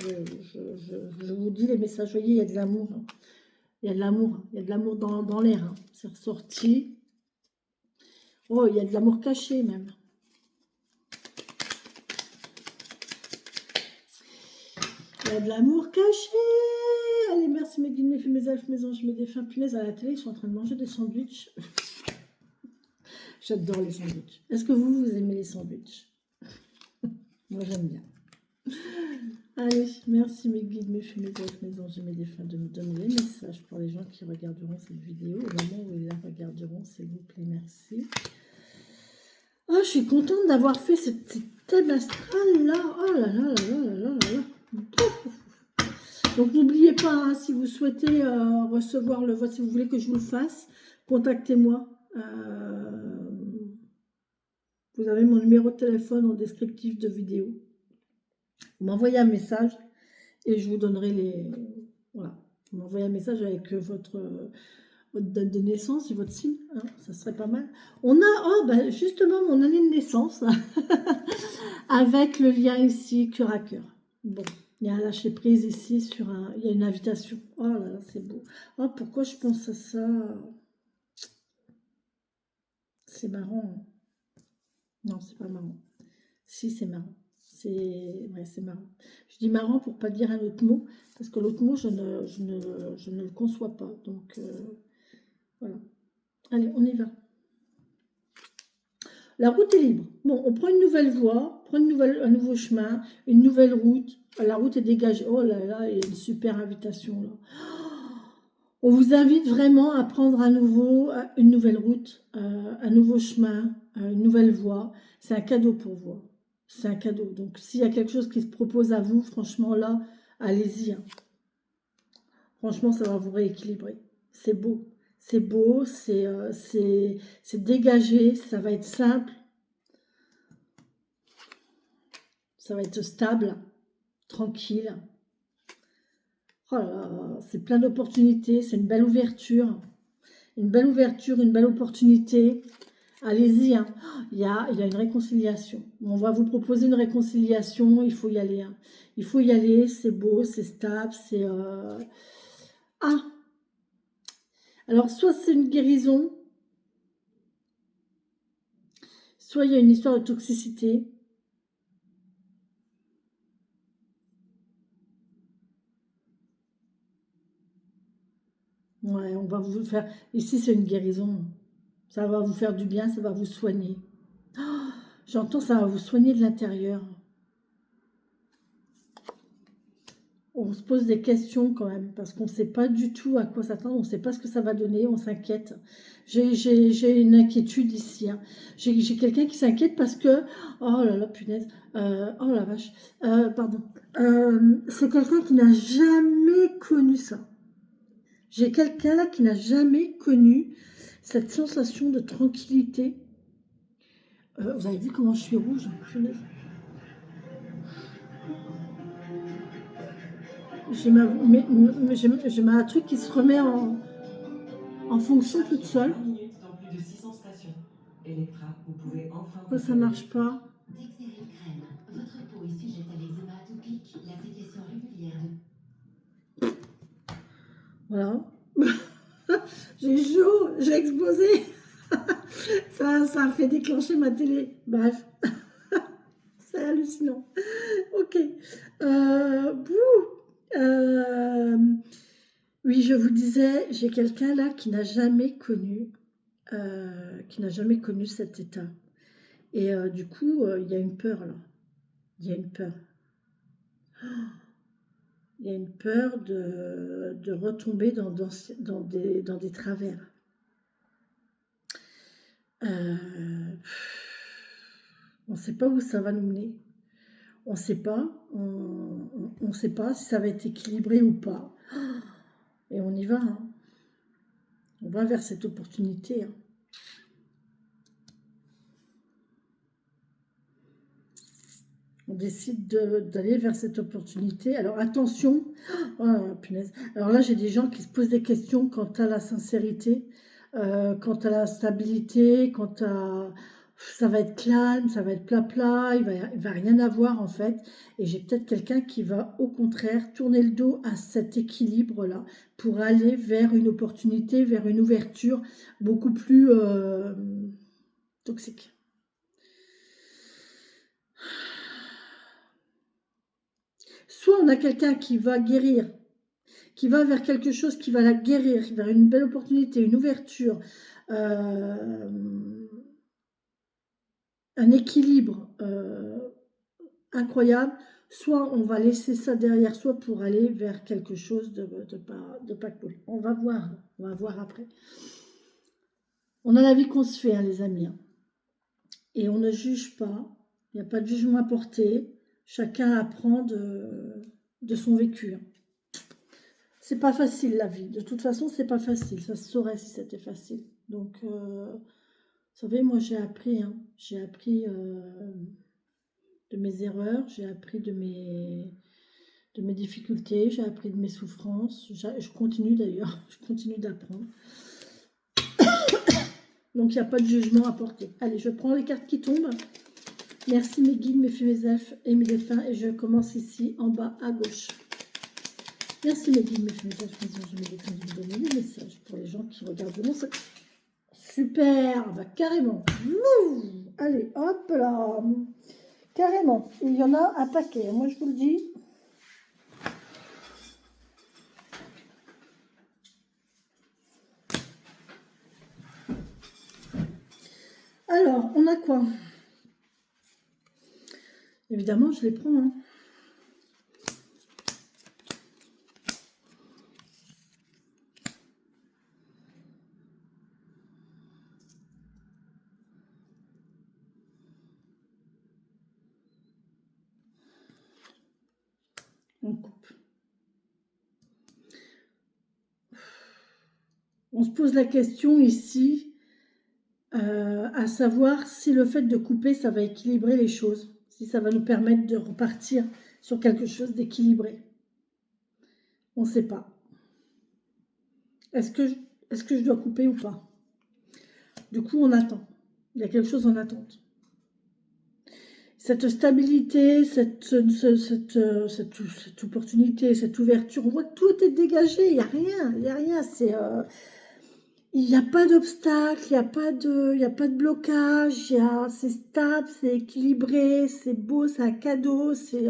je vous dis, les messages, vous voyez, il y a de l'amour. Hein. Il y a de l'amour. Il y a de l'amour dans l'air. Hein. C'est ressorti. Oh, il y a de l'amour caché, même. Il y a de l'amour caché. Allez, merci mes guides, mes fées, mes elfes, mes anges, mes défunts. Punaise, à la télé, ils sont en train de manger des sandwichs. J'adore les sandwichs. Est-ce que vous aimez les sandwichs? Moi, j'aime bien. Allez, merci mes guides, mes fées, mes elfes, mes anges et mes défunts de me donner les messages pour les gens qui regarderont cette vidéo. Au moment où ils la regarderont, s'il vous plaît, merci. Oh, je suis contente d'avoir fait cette thème astral là. Oh là là là là là là là. Donc n'oubliez pas, hein, si vous souhaitez recevoir le vote, si vous voulez que je vous le fasse, contactez-moi. Vous avez mon numéro de téléphone en descriptif de vidéo. Vous m'envoyez un message et je vous donnerai les... Voilà. Vous m'envoyez un message avec votre date de naissance et votre signe. Hein, ça serait pas mal. On a, oh, bah, justement, mon année de naissance avec le lien ici, cœur à cœur. Bon. Il y a un lâcher prise ici sur un... Il y a une invitation. Oh là là, c'est beau. Oh, pourquoi je pense à ça? C'est marrant. Non, c'est pas marrant. Si, c'est marrant. C'est marrant. Je dis marrant pour pas dire un autre mot, parce que l'autre mot, je ne le conçois pas. Donc, voilà. Allez, on y va. La route est libre. Bon, on prend une nouvelle voie, prend un nouveau chemin, une nouvelle route. La route est dégagée. Oh là là, il y a une super invitation là. On vous invite vraiment à prendre à nouveau une nouvelle route, un nouveau chemin, une nouvelle voie. C'est un cadeau pour vous. C'est un cadeau. Donc, s'il y a quelque chose qui se propose à vous, franchement, là, allez-y. Hein. Franchement, ça va vous rééquilibrer. C'est beau. C'est beau, c'est dégagé, ça va être simple, ça va être stable, tranquille. Oh là là, c'est plein d'opportunités, c'est une belle ouverture. Une belle ouverture, une belle opportunité. Allez-y, hein. Il y a une réconciliation. On va vous proposer une réconciliation, il faut y aller, hein. Il faut y aller, c'est beau, c'est stable, c'est... Ah, alors soit c'est une guérison, soit il y a une histoire de toxicité. Ouais, on va vous faire... Ici, c'est une guérison. Ça va vous faire du bien, ça va vous soigner. Oh, j'entends, ça va vous soigner de l'intérieur. On se pose des questions quand même, parce qu'on ne sait pas du tout à quoi s'attendre, on ne sait pas ce que ça va donner, on s'inquiète. J'ai une inquiétude ici, hein. J'ai quelqu'un qui s'inquiète parce que... Oh là là, punaise. Oh la vache. Pardon. C'est quelqu'un qui n'a jamais connu ça. J'ai quelqu'un là qui n'a jamais connu cette sensation de tranquillité. Vous avez vu comment je suis rouge, punaise. J'ai ma truc qui se remet en fonction toute seule. 20 minutes dans plus de 600 stations. Electra, vous pouvez enfin... Pourquoi ça marche pas? Dexéryl crème. Votre peau est sujette à l'eczéma atopique. L'application régulière de... Voilà. J'ai chaud, j'ai explosé. Ça a fait déclencher ma télé. Bref. C'est hallucinant. Ok. Oui, je vous disais, j'ai quelqu'un là qui n'a jamais connu cet état. Et du coup, il y a une peur là. Il y a une peur. Il y a une peur de retomber dans des travers. On ne sait pas où ça va nous mener. On ne sait pas. On ne sait pas si ça va être équilibré ou pas. Et on y va. Hein. On va vers cette opportunité. Hein. On décide d'aller vers cette opportunité. Alors attention. Oh, punaise. Alors là, j'ai des gens qui se posent des questions quant à la sincérité, quant à la stabilité, quant à... Ça va être calme, ça va être plat, il va rien avoir en fait. Et j'ai peut-être quelqu'un qui va au contraire tourner le dos à cet équilibre-là pour aller vers une opportunité, vers une ouverture beaucoup plus toxique. Soit on a quelqu'un qui va guérir, qui va vers quelque chose qui va la guérir, vers une belle opportunité, une ouverture, un équilibre incroyable, soit on va laisser ça derrière soi pour aller vers quelque chose de pas cool. On va voir après. On a la vie qu'on se fait, hein, les amis. Hein. Et on ne juge pas, il n'y a pas de jugement à porter, chacun apprend de son vécu. Hein. C'est pas facile la vie, de toute façon c'est pas facile, ça se saurait si c'était facile. Donc, vous savez, moi j'ai appris, hein, de mes erreurs, j'ai appris de mes difficultés, j'ai appris de mes souffrances, je continue d'ailleurs, je continue d'apprendre. Donc il n'y a pas de jugement à porter. Allez, je prends les cartes qui tombent. Merci mes guides, mes fées, mes elfes et mes défunts, et je commence ici en bas à gauche. Merci mes guides, mes fées, mes elfes, mes anges, mes défunts, de me donner des messages pour les gens qui regarderont ça. Super, bah carrément. Ouh, allez, hop là. Carrément. Il y en a un paquet, moi je vous le dis. Alors, on a quoi? Évidemment, je les prends. Hein. On coupe. On se pose la question ici, à savoir si le fait de couper, ça va équilibrer les choses, si ça va nous permettre de repartir sur quelque chose d'équilibré. On ne sait pas. Est-ce que je dois couper ou pas? Du coup, on attend. Il y a quelque chose en attente. Cette stabilité, cette opportunité, cette ouverture, on voit que tout est dégagé, il n'y a rien, il n'y a rien. Il n'y a pas d'obstacle, il n'y a pas de blocage, c'est stable, c'est équilibré, c'est beau, c'est un cadeau, c'est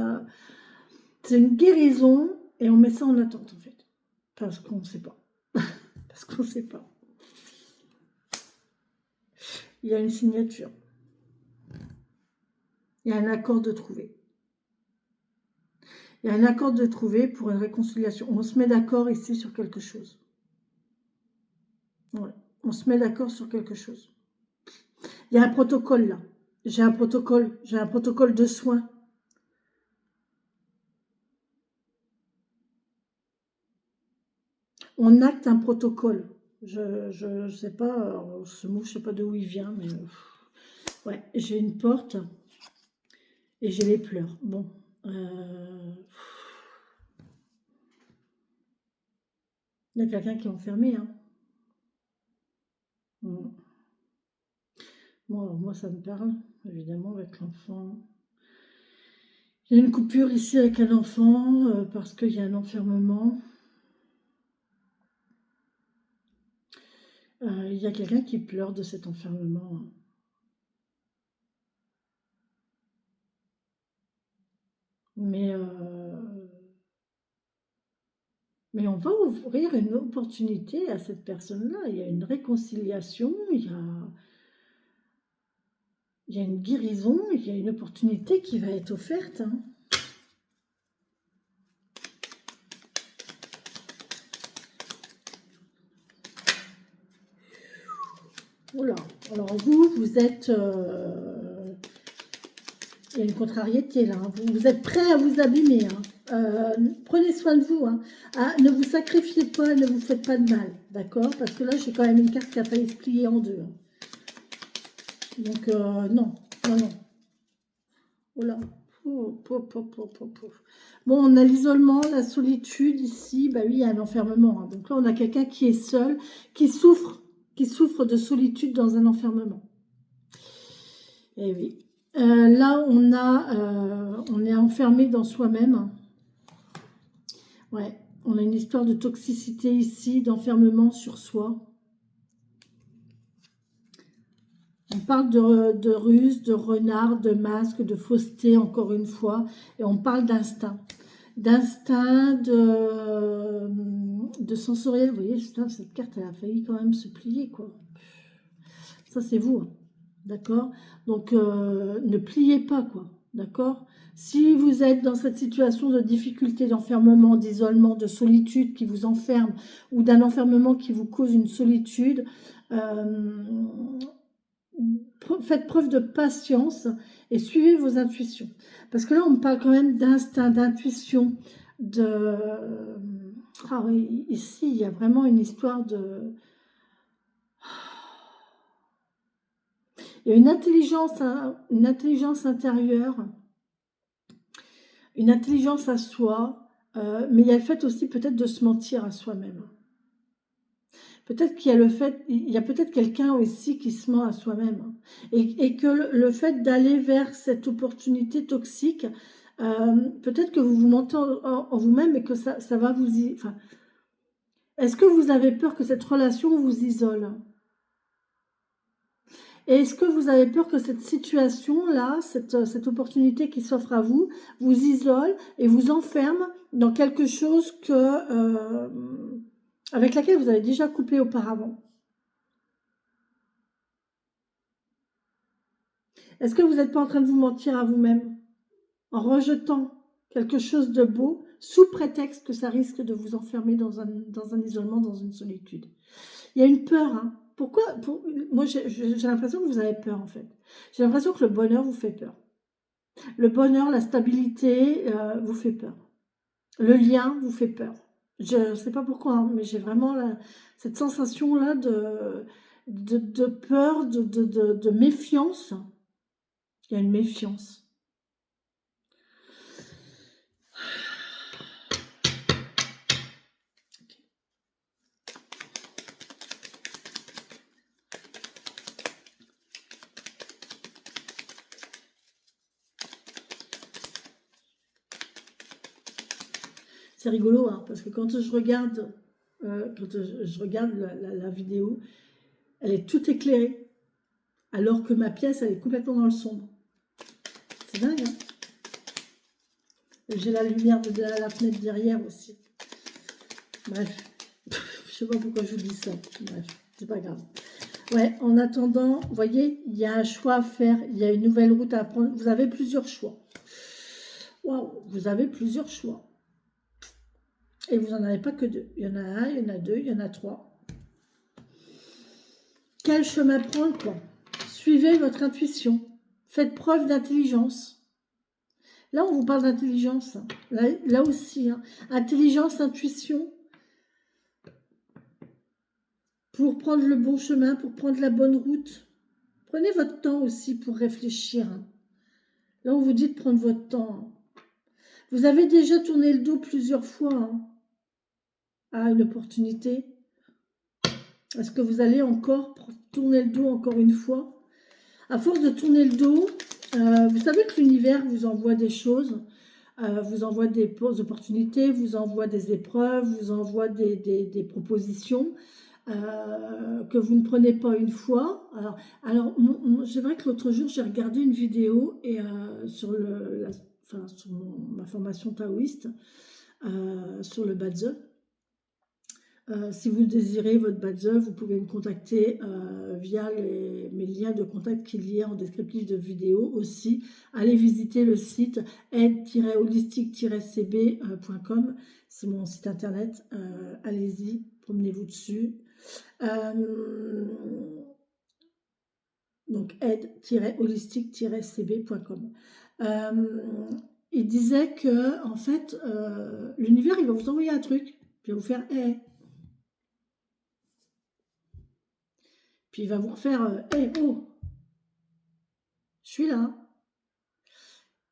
une guérison, et on met ça en attente, en fait. Parce qu'on ne sait pas. Parce qu'on ne sait pas. Il y a une signature. Il y a un accord de trouver. Il y a un accord de trouver pour une réconciliation. On se met d'accord ici sur quelque chose. Ouais. On se met d'accord sur quelque chose. Il y a un protocole là. J'ai un protocole de soins. On acte un protocole. Je sais pas, ce mot, je sais pas d'où il vient, mais ouais, j'ai une porte et j'ai les pleurs. Bon. Il y a quelqu'un qui est enfermé, hein. Moi, ça me parle, évidemment, avec l'enfant. Il y a une coupure ici avec un enfant, parce qu'il y a un enfermement. Il y a quelqu'un qui pleure de cet enfermement, hein. Mais on va ouvrir une opportunité à cette personne-là. Il y a une réconciliation, il y a une guérison, il y a une opportunité qui va être offerte, hein. Oula, alors vous êtes... il y a une contrariété là, hein. Vous êtes prêts à vous abîmer, hein. Prenez soin de vous, hein. Ah, ne vous sacrifiez pas, ne vous faites pas de mal, d'accord? Parce que là, j'ai quand même une carte qui a failli se plier en deux, hein. Donc, non, non, non. Oh là. Bon, on a l'isolement, la solitude ici. Bah oui, il y a un enfermement, hein. Donc là, on a quelqu'un qui est seul, qui souffre de solitude dans un enfermement. Eh oui. Là, on est enfermé dans soi-même. Ouais, on a une histoire de toxicité ici, d'enfermement sur soi. On parle de ruse, de renard, de masque, de fausseté, encore une fois. Et on parle d'instinct. D'instinct, de sensoriel. Vous voyez, cette carte, elle a failli quand même se plier, quoi. Ça, c'est vous, hein. D'accord? Donc, ne pliez pas, quoi. D'accord? Si vous êtes dans cette situation de difficulté, d'enfermement, d'isolement, de solitude qui vous enferme, ou d'un enfermement qui vous cause une solitude, faites preuve de patience et suivez vos intuitions. Parce que là, on me parle quand même d'instinct, d'intuition, de... Ah oui, ici, il y a vraiment une histoire de... Il y a une intelligence intérieure, une intelligence à soi, mais il y a le fait aussi peut-être de se mentir à soi-même. Peut-être qu'il y a il y a peut-être quelqu'un aussi qui se ment à soi-même. Et que le fait d'aller vers cette opportunité toxique, peut-être que vous vous mentez en vous-même et que ça va vous... Enfin, est-ce que vous avez peur que cette relation vous isole? Et est-ce que vous avez peur que cette situation-là, cette opportunité qui s'offre à vous, vous isole et vous enferme dans quelque chose avec laquelle vous avez déjà coupé auparavant? Est-ce que vous n'êtes pas en train de vous mentir à vous-même en rejetant quelque chose de beau sous prétexte que ça risque de vous enfermer dans un isolement, dans une solitude? Il y a une peur, hein. Pourquoi moi, j'ai l'impression que vous avez peur, en fait. J'ai l'impression que le bonheur vous fait peur. Le bonheur, la stabilité vous fait peur. Le lien vous fait peur. Je ne sais pas pourquoi, hein, mais j'ai vraiment cette sensation-là de peur, de méfiance. Il y a une méfiance. C'est rigolo, hein, parce que quand je regarde, la vidéo, elle est toute éclairée, alors que ma pièce, elle est complètement dans le sombre. C'est dingue, hein. J'ai la lumière de la fenêtre derrière aussi. Bref, je sais pas pourquoi je vous dis ça. Bref, c'est pas grave. Ouais, en attendant, vous voyez, il y a un choix à faire. Il y a une nouvelle route à prendre. Vous avez plusieurs choix. Waouh, vous avez plusieurs choix. Et vous n'en avez pas que deux. Il y en a un, il y en a deux, il y en a trois. Quel chemin prendre, quoi? Suivez votre intuition. Faites preuve d'intelligence. Là, on vous parle d'intelligence. Là aussi, hein. Intelligence, intuition. Pour prendre le bon chemin, pour prendre la bonne route. Prenez votre temps aussi pour réfléchir. Hein. Là, on vous dit de prendre votre temps. Vous avez déjà tourné le dos plusieurs fois hein, à une opportunité. Est-ce que vous allez encore tourner le dos encore une fois? À force de tourner le dos, vous savez que l'univers vous envoie des choses, vous envoie des opportunités, vous envoie des épreuves, vous envoie des propositions que vous ne prenez pas une fois. Alors c'est vrai que l'autre jour, j'ai regardé une vidéo et, sur ma formation taoïste, sur le Badze. Si vous désirez votre badge, vous pouvez me contacter via mes liens de contact qu'il y a en descriptif de vidéo aussi. Allez visiter le site aide-holistique-cb.com. C'est mon site internet. Allez-y, promenez-vous dessus. Donc aide-holistique-cb.com. Il disait que en fait, l'univers, il va vous envoyer un truc, puis il va vous faire hey. Puis il va vous refaire hey, oh, je suis là.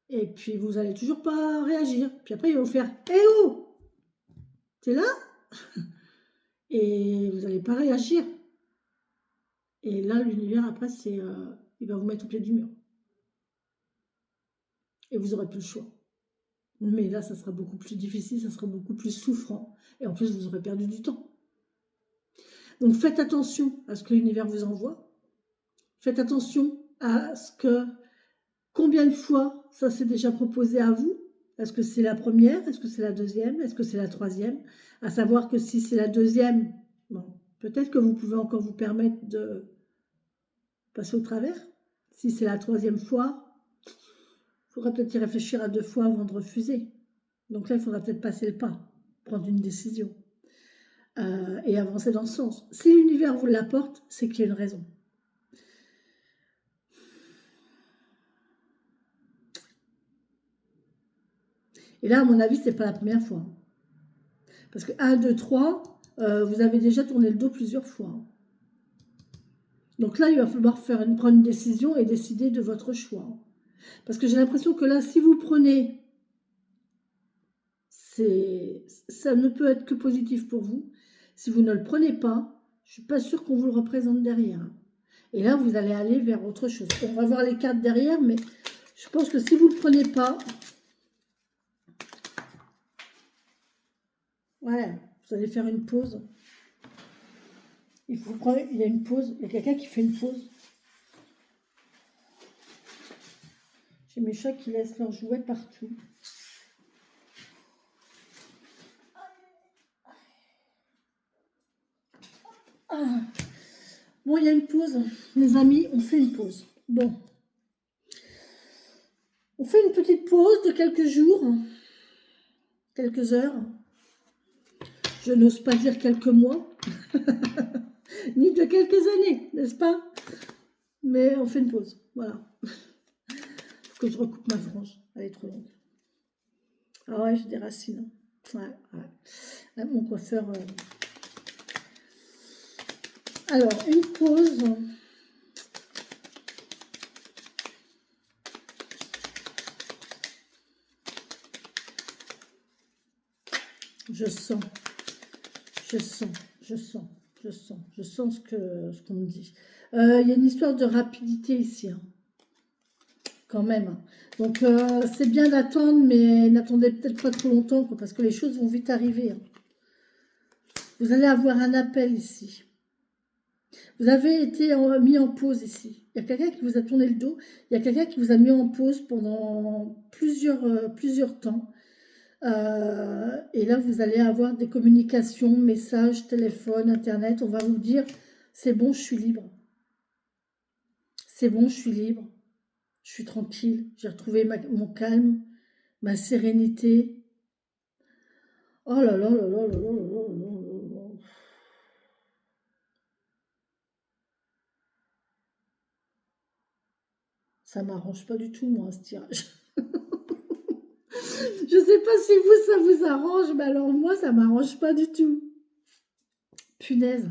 Et puis vous n'allez toujours pas réagir. Puis après, il va vous faire hey, oh, t'es là? Et vous n'allez pas réagir. Et là, l'univers, après, il va vous mettre au pied du mur. Et vous n'aurez plus le choix. Mais là, ça sera beaucoup plus difficile, ça sera beaucoup plus souffrant. Et en plus, vous aurez perdu du temps. Donc, faites attention à ce que l'univers vous envoie. Faites attention à ce que... Combien de fois ça s'est déjà proposé à vous? Est-ce que c'est la première? Est-ce que c'est la deuxième? Est-ce que c'est la troisième? À savoir que si c'est la deuxième, bon, peut-être que vous pouvez encore vous permettre de passer au travers. Si c'est la troisième fois, il faudra peut-être y réfléchir à 2 fois avant de refuser. Donc là, il faudra peut-être passer le pas, prendre une décision et avancer dans ce sens. Si l'univers vous l'apporte, c'est qu'il y a une raison. Et là, à mon avis, ce n'est pas la première fois. Parce que 1, 2, 3, vous avez déjà tourné le dos plusieurs fois. Donc là, il va falloir prendre une décision et décider de votre choix. Parce que j'ai l'impression que là, si vous le prenez, ça ne peut être que positif pour vous. Si vous ne le prenez pas, je ne suis pas sûre qu'on vous le représente derrière. Et là, vous allez aller vers autre chose. On va voir les cartes derrière, mais je pense que si vous ne le prenez pas, ouais, vous allez faire une pause. Il y a une pause, il y a quelqu'un qui fait une pause. J'ai mes chats qui laissent leurs jouets partout. Ah. Bon, il y a une pause, les amis, on fait une pause. Bon. On fait une petite pause de quelques jours, quelques heures. Je n'ose pas dire quelques mois, ni de quelques années, n'est-ce pas? Mais on fait une pause, voilà. Faut que je recoupe ma frange, elle est trop longue. Ah ouais, j'ai des racines. Ouais. Là, mon coiffeur... Alors, une pause. Je sens ce qu'on me dit. Il y a une histoire de rapidité ici. Hein. quand même. Donc, c'est bien d'attendre, mais n'attendez peut-être pas trop longtemps, quoi, parce que les choses vont vite arriver. Hein. Vous allez avoir un appel ici. Vous avez été mis en pause ici. Il y a quelqu'un qui vous a tourné le dos. Il y a quelqu'un qui vous a mis en pause pendant plusieurs temps. Et là, vous allez avoir des communications, messages, téléphone, Internet. On va vous dire, c'est bon, je suis libre. C'est bon, je suis libre. Je suis tranquille. J'ai retrouvé mon calme, ma sérénité. Oh là là là là là là là là là là. Ça m'arrange pas du tout, moi, ce tirage. Je sais pas si vous, ça vous arrange, mais alors moi, ça m'arrange pas du tout. Punaise.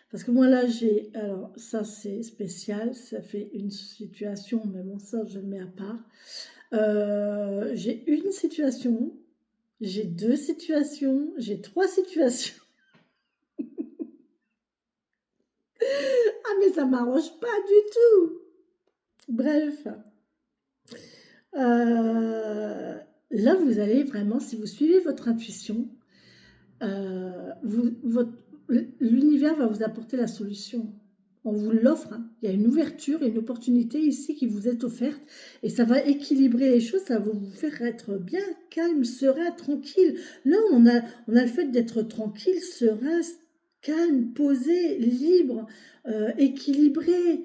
Parce que moi, là, j'ai... Alors, ça, c'est spécial. Ça fait une situation, mais bon, ça, je le mets à part. J'ai une situation, j'ai deux situations, j'ai trois situations. Ah, mais ça m'arrange pas du tout. Bref. Là, vous allez vraiment, si vous suivez votre intuition, l'univers va vous apporter la solution. On vous l'offre. Hein. Il y a une ouverture et une opportunité ici qui vous est offerte. Et ça va équilibrer les choses. Ça va vous faire être bien calme, serein, tranquille. Là, on a le fait d'être tranquille, serein, calme, posé, libre, équilibré.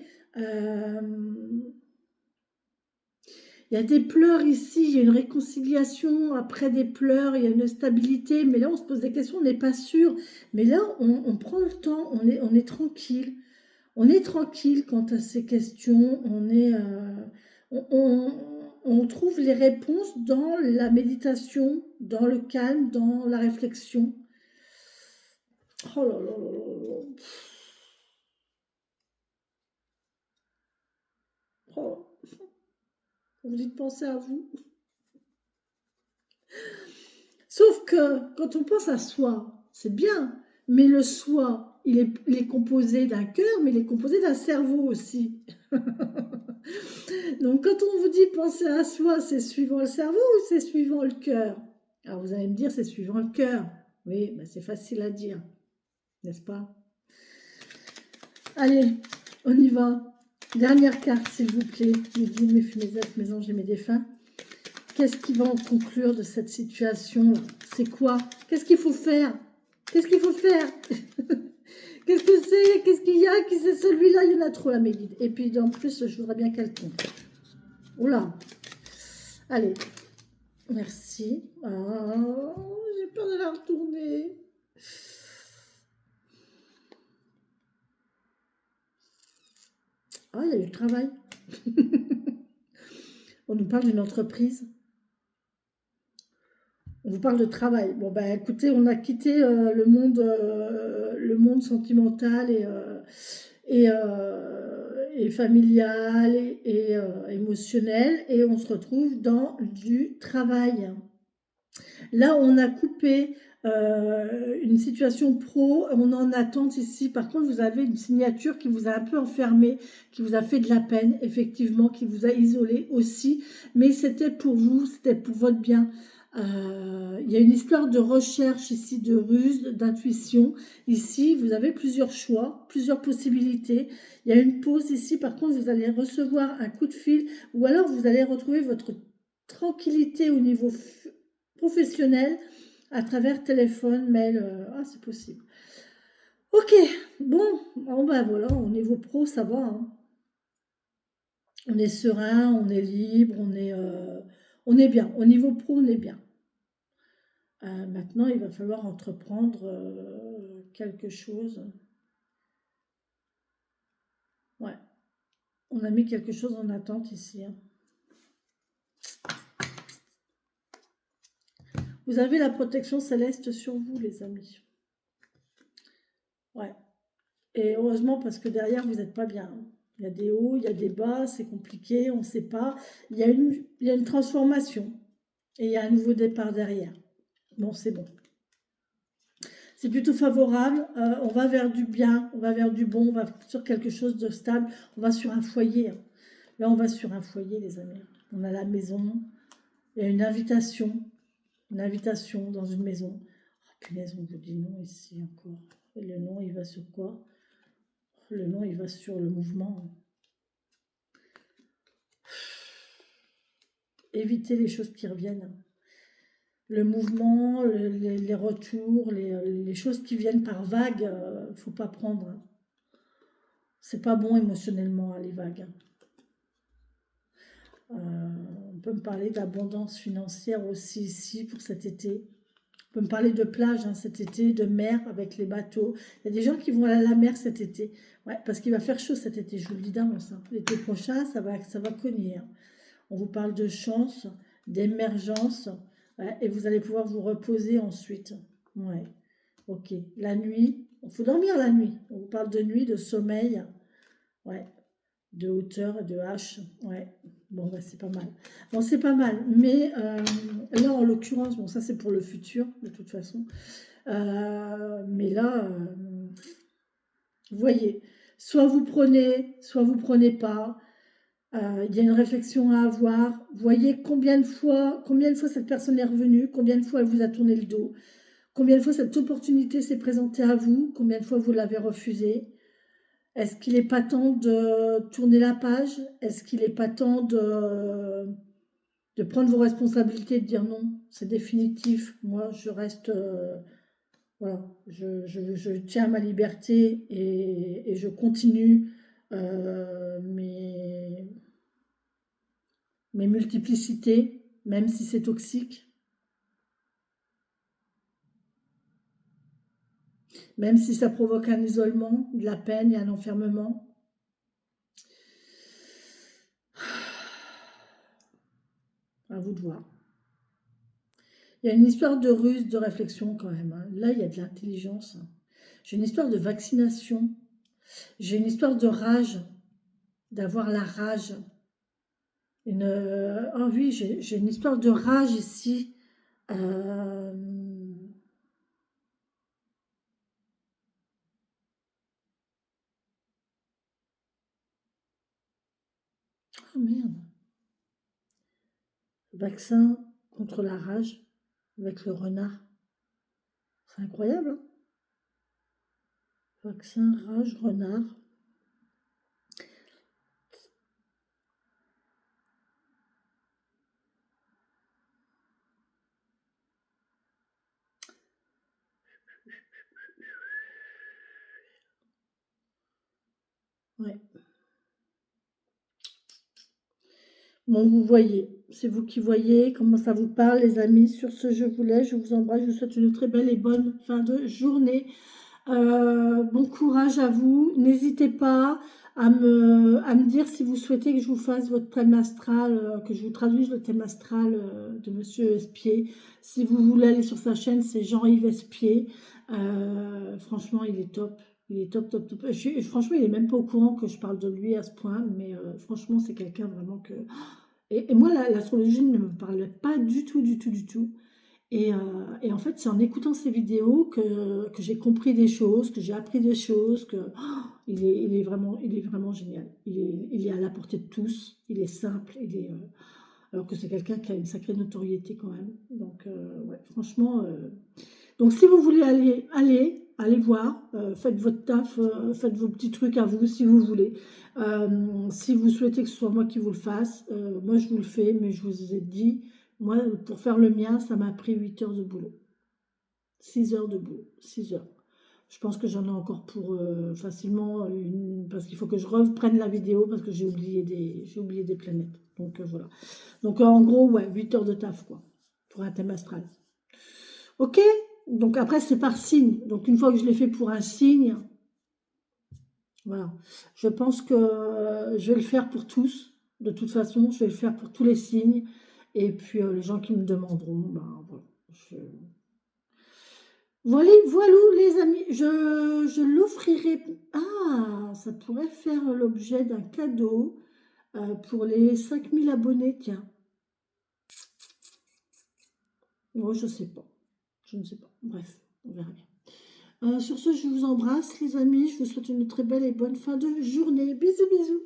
Il y a des pleurs ici, il y a une réconciliation après des pleurs, il y a une stabilité, mais là on se pose des questions, on n'est pas sûr. Mais là on prend le temps, on est tranquille. On est tranquille quant à ces questions, on trouve les réponses dans la méditation, dans le calme, dans la réflexion. Oh là là là là là. Oh. Vous dites penser à vous. Sauf que quand on pense à soi, c'est bien, mais le soi, il est composé d'un cœur, mais il est composé d'un cerveau aussi. Donc quand on vous dit penser à soi, c'est suivant le cerveau ou c'est suivant le cœur? Alors vous allez me dire c'est suivant le cœur. Oui, ben c'est facile à dire, n'est-ce pas? Allez, on y va. Dernière carte, s'il vous plaît. Mes guides, mes fées, mes êtres, mes anges et mes défunts. Qu'est-ce qui va en conclure de cette situation? C'est quoi? Qu'est-ce qu'il faut faire? Qu'est-ce qu'il faut faire? Qu'est-ce que c'est? Qu'est-ce qu'il y a? Qui c'est celui-là? Il y en a trop là, mes guides. Et puis en plus, je voudrais bien qu'elle tombe. Oula. Allez. Merci. Oh, j'ai peur de la retourner. Ah, il y a du travail. On nous parle d'une entreprise. On vous parle de travail. Bon, ben écoutez, on a quitté le monde sentimental et familial et émotionnel, et on se retrouve dans du travail. Là, on a coupé une situation pro, on en attente ici. Par contre, vous avez une signature qui vous a un peu enfermé, qui vous a fait de la peine, effectivement, qui vous a isolé aussi. Mais c'était pour vous, c'était pour votre bien. Il y a une histoire de recherche ici, de ruse, d'intuition. Ici, vous avez plusieurs choix, plusieurs possibilités. Il y a une pause ici. Par contre, vous allez recevoir un coup de fil ou alors vous allez retrouver votre tranquillité au niveau professionnel à travers téléphone, mail. Ah, c'est possible. Ok, bon ben voilà, au niveau pro, ça va. Hein. On est serein, on est libre, on est bien. Au niveau pro, on est bien. Maintenant, il va falloir entreprendre quelque chose. Ouais, on a mis quelque chose en attente ici. Hein. Vous avez la protection céleste sur vous, les amis. Ouais. Et heureusement, parce que derrière, vous n'êtes pas bien. Hein. Il y a des hauts, il y a des bas, c'est compliqué, on ne sait pas. Il y a une transformation. Et il y a un nouveau départ derrière. Bon, c'est bon. C'est plutôt favorable, on va vers du bien, on va vers du bon, on va sur quelque chose de stable, on va sur un foyer. Là, on va sur un foyer, les amis. On a la maison. Il y a une invitation. Une invitation dans une maison. Oh, punaise, on vous dit non ici encore. Et le nom, il va sur quoi? Le nom, il va sur le mouvement. Évitez les choses qui reviennent. Le mouvement, les retours, les choses qui viennent par vagues, il ne faut pas prendre. C'est pas bon émotionnellement, les vagues. On peut me parler d'abondance financière aussi ici pour cet été. On peut me parler de plage cet été, de mer avec les bateaux. Il y a des gens qui vont aller à la mer cet été. Ouais, parce qu'il va faire chaud cet été, je vous le dis d'avance. L'été prochain, ça va cogner. On vous parle de chance, d'émergence. Ouais, et vous allez pouvoir vous reposer ensuite. Ouais, ok. La nuit, il faut dormir la nuit. On vous parle de nuit, de sommeil. Ouais, de hauteur, de hache. Ouais, bon, bah, c'est pas mal. Bon, c'est pas mal. Mais là, en l'occurrence, bon, ça, c'est pour le futur, de toute façon. Mais là, vous voyez, soit vous prenez pas. Il y a une réflexion à avoir. Voyez combien de fois cette personne est revenue, combien de fois elle vous a tourné le dos, combien de fois cette opportunité s'est présentée à vous, combien de fois vous l'avez refusée. Est-ce qu'il n'est pas temps de tourner la page? Est-ce qu'il n'est pas temps de prendre vos responsabilités et de dire non, c'est définitif, moi je reste, voilà, je tiens à ma liberté et je continue mes multiplicités, même si c'est toxique, même si ça provoque un isolement, de la peine et un enfermement. À vous de voir. Il y a une histoire de ruse, de réflexion quand même. Là, il y a de l'intelligence. J'ai une histoire de vaccination. J'ai une histoire de rage, d'avoir la rage. Oh oui, j'ai une histoire de rage ici. Ah merde. Vaccin contre la rage avec le renard. C'est incroyable, hein? Vaccin, rage, renard. Ouais. Bon, vous voyez, c'est vous qui voyez comment ça vous parle, les amis. Sur ce, je vous laisse, je vous embrasse, je vous souhaite une très belle et bonne fin de journée. Bon courage à vous. N'hésitez pas à me dire si vous souhaitez que je vous fasse votre thème astral, que je vous traduise le thème astral de Monsieur Espier. Si vous voulez aller sur sa chaîne, c'est Jean-Yves Espier. Franchement, il est top. Il est top, top, top. Franchement, il n'est même pas au courant que je parle de lui à ce point, mais franchement, c'est quelqu'un vraiment que... Et moi, l'astrologie ne me parle pas du tout, du tout, du tout. Et en fait, c'est en écoutant ces vidéos que j'ai compris des choses, que j'ai appris des choses, que il est vraiment génial. Il est à la portée de tous, il est simple, alors que c'est quelqu'un qui a une sacrée notoriété quand même. Donc, ouais, franchement... Donc, si vous voulez allez voir, faites votre taf, faites vos petits trucs à vous si vous voulez. Si vous souhaitez que ce soit moi qui vous le fasse, moi je vous le fais, mais je vous ai dit, moi pour faire le mien, ça m'a pris 8 heures de boulot. 6 heures de boulot, 6 heures. Je pense que j'en ai encore pour facilement parce qu'il faut que je reprenne la vidéo parce que j'ai oublié des planètes. Donc voilà. Donc en gros, ouais, 8 heures de taf quoi, pour un thème astral. Ok? Donc après, c'est par signe. Donc une fois que je l'ai fait pour un signe, voilà. Je pense que je vais le faire pour tous. De toute façon, je vais le faire pour tous les signes. Et puis les gens qui me demanderont, ben voilà. Voilà, voilà les amis. Je l'offrirai. Ah, ça pourrait faire l'objet d'un cadeau pour les 5000 abonnés, tiens. Bon, je sais pas. Je ne sais pas. Bref, on verra bien. Sur ce, je vous embrasse, les amis. Je vous souhaite une très belle et bonne fin de journée. Bisous, bisous.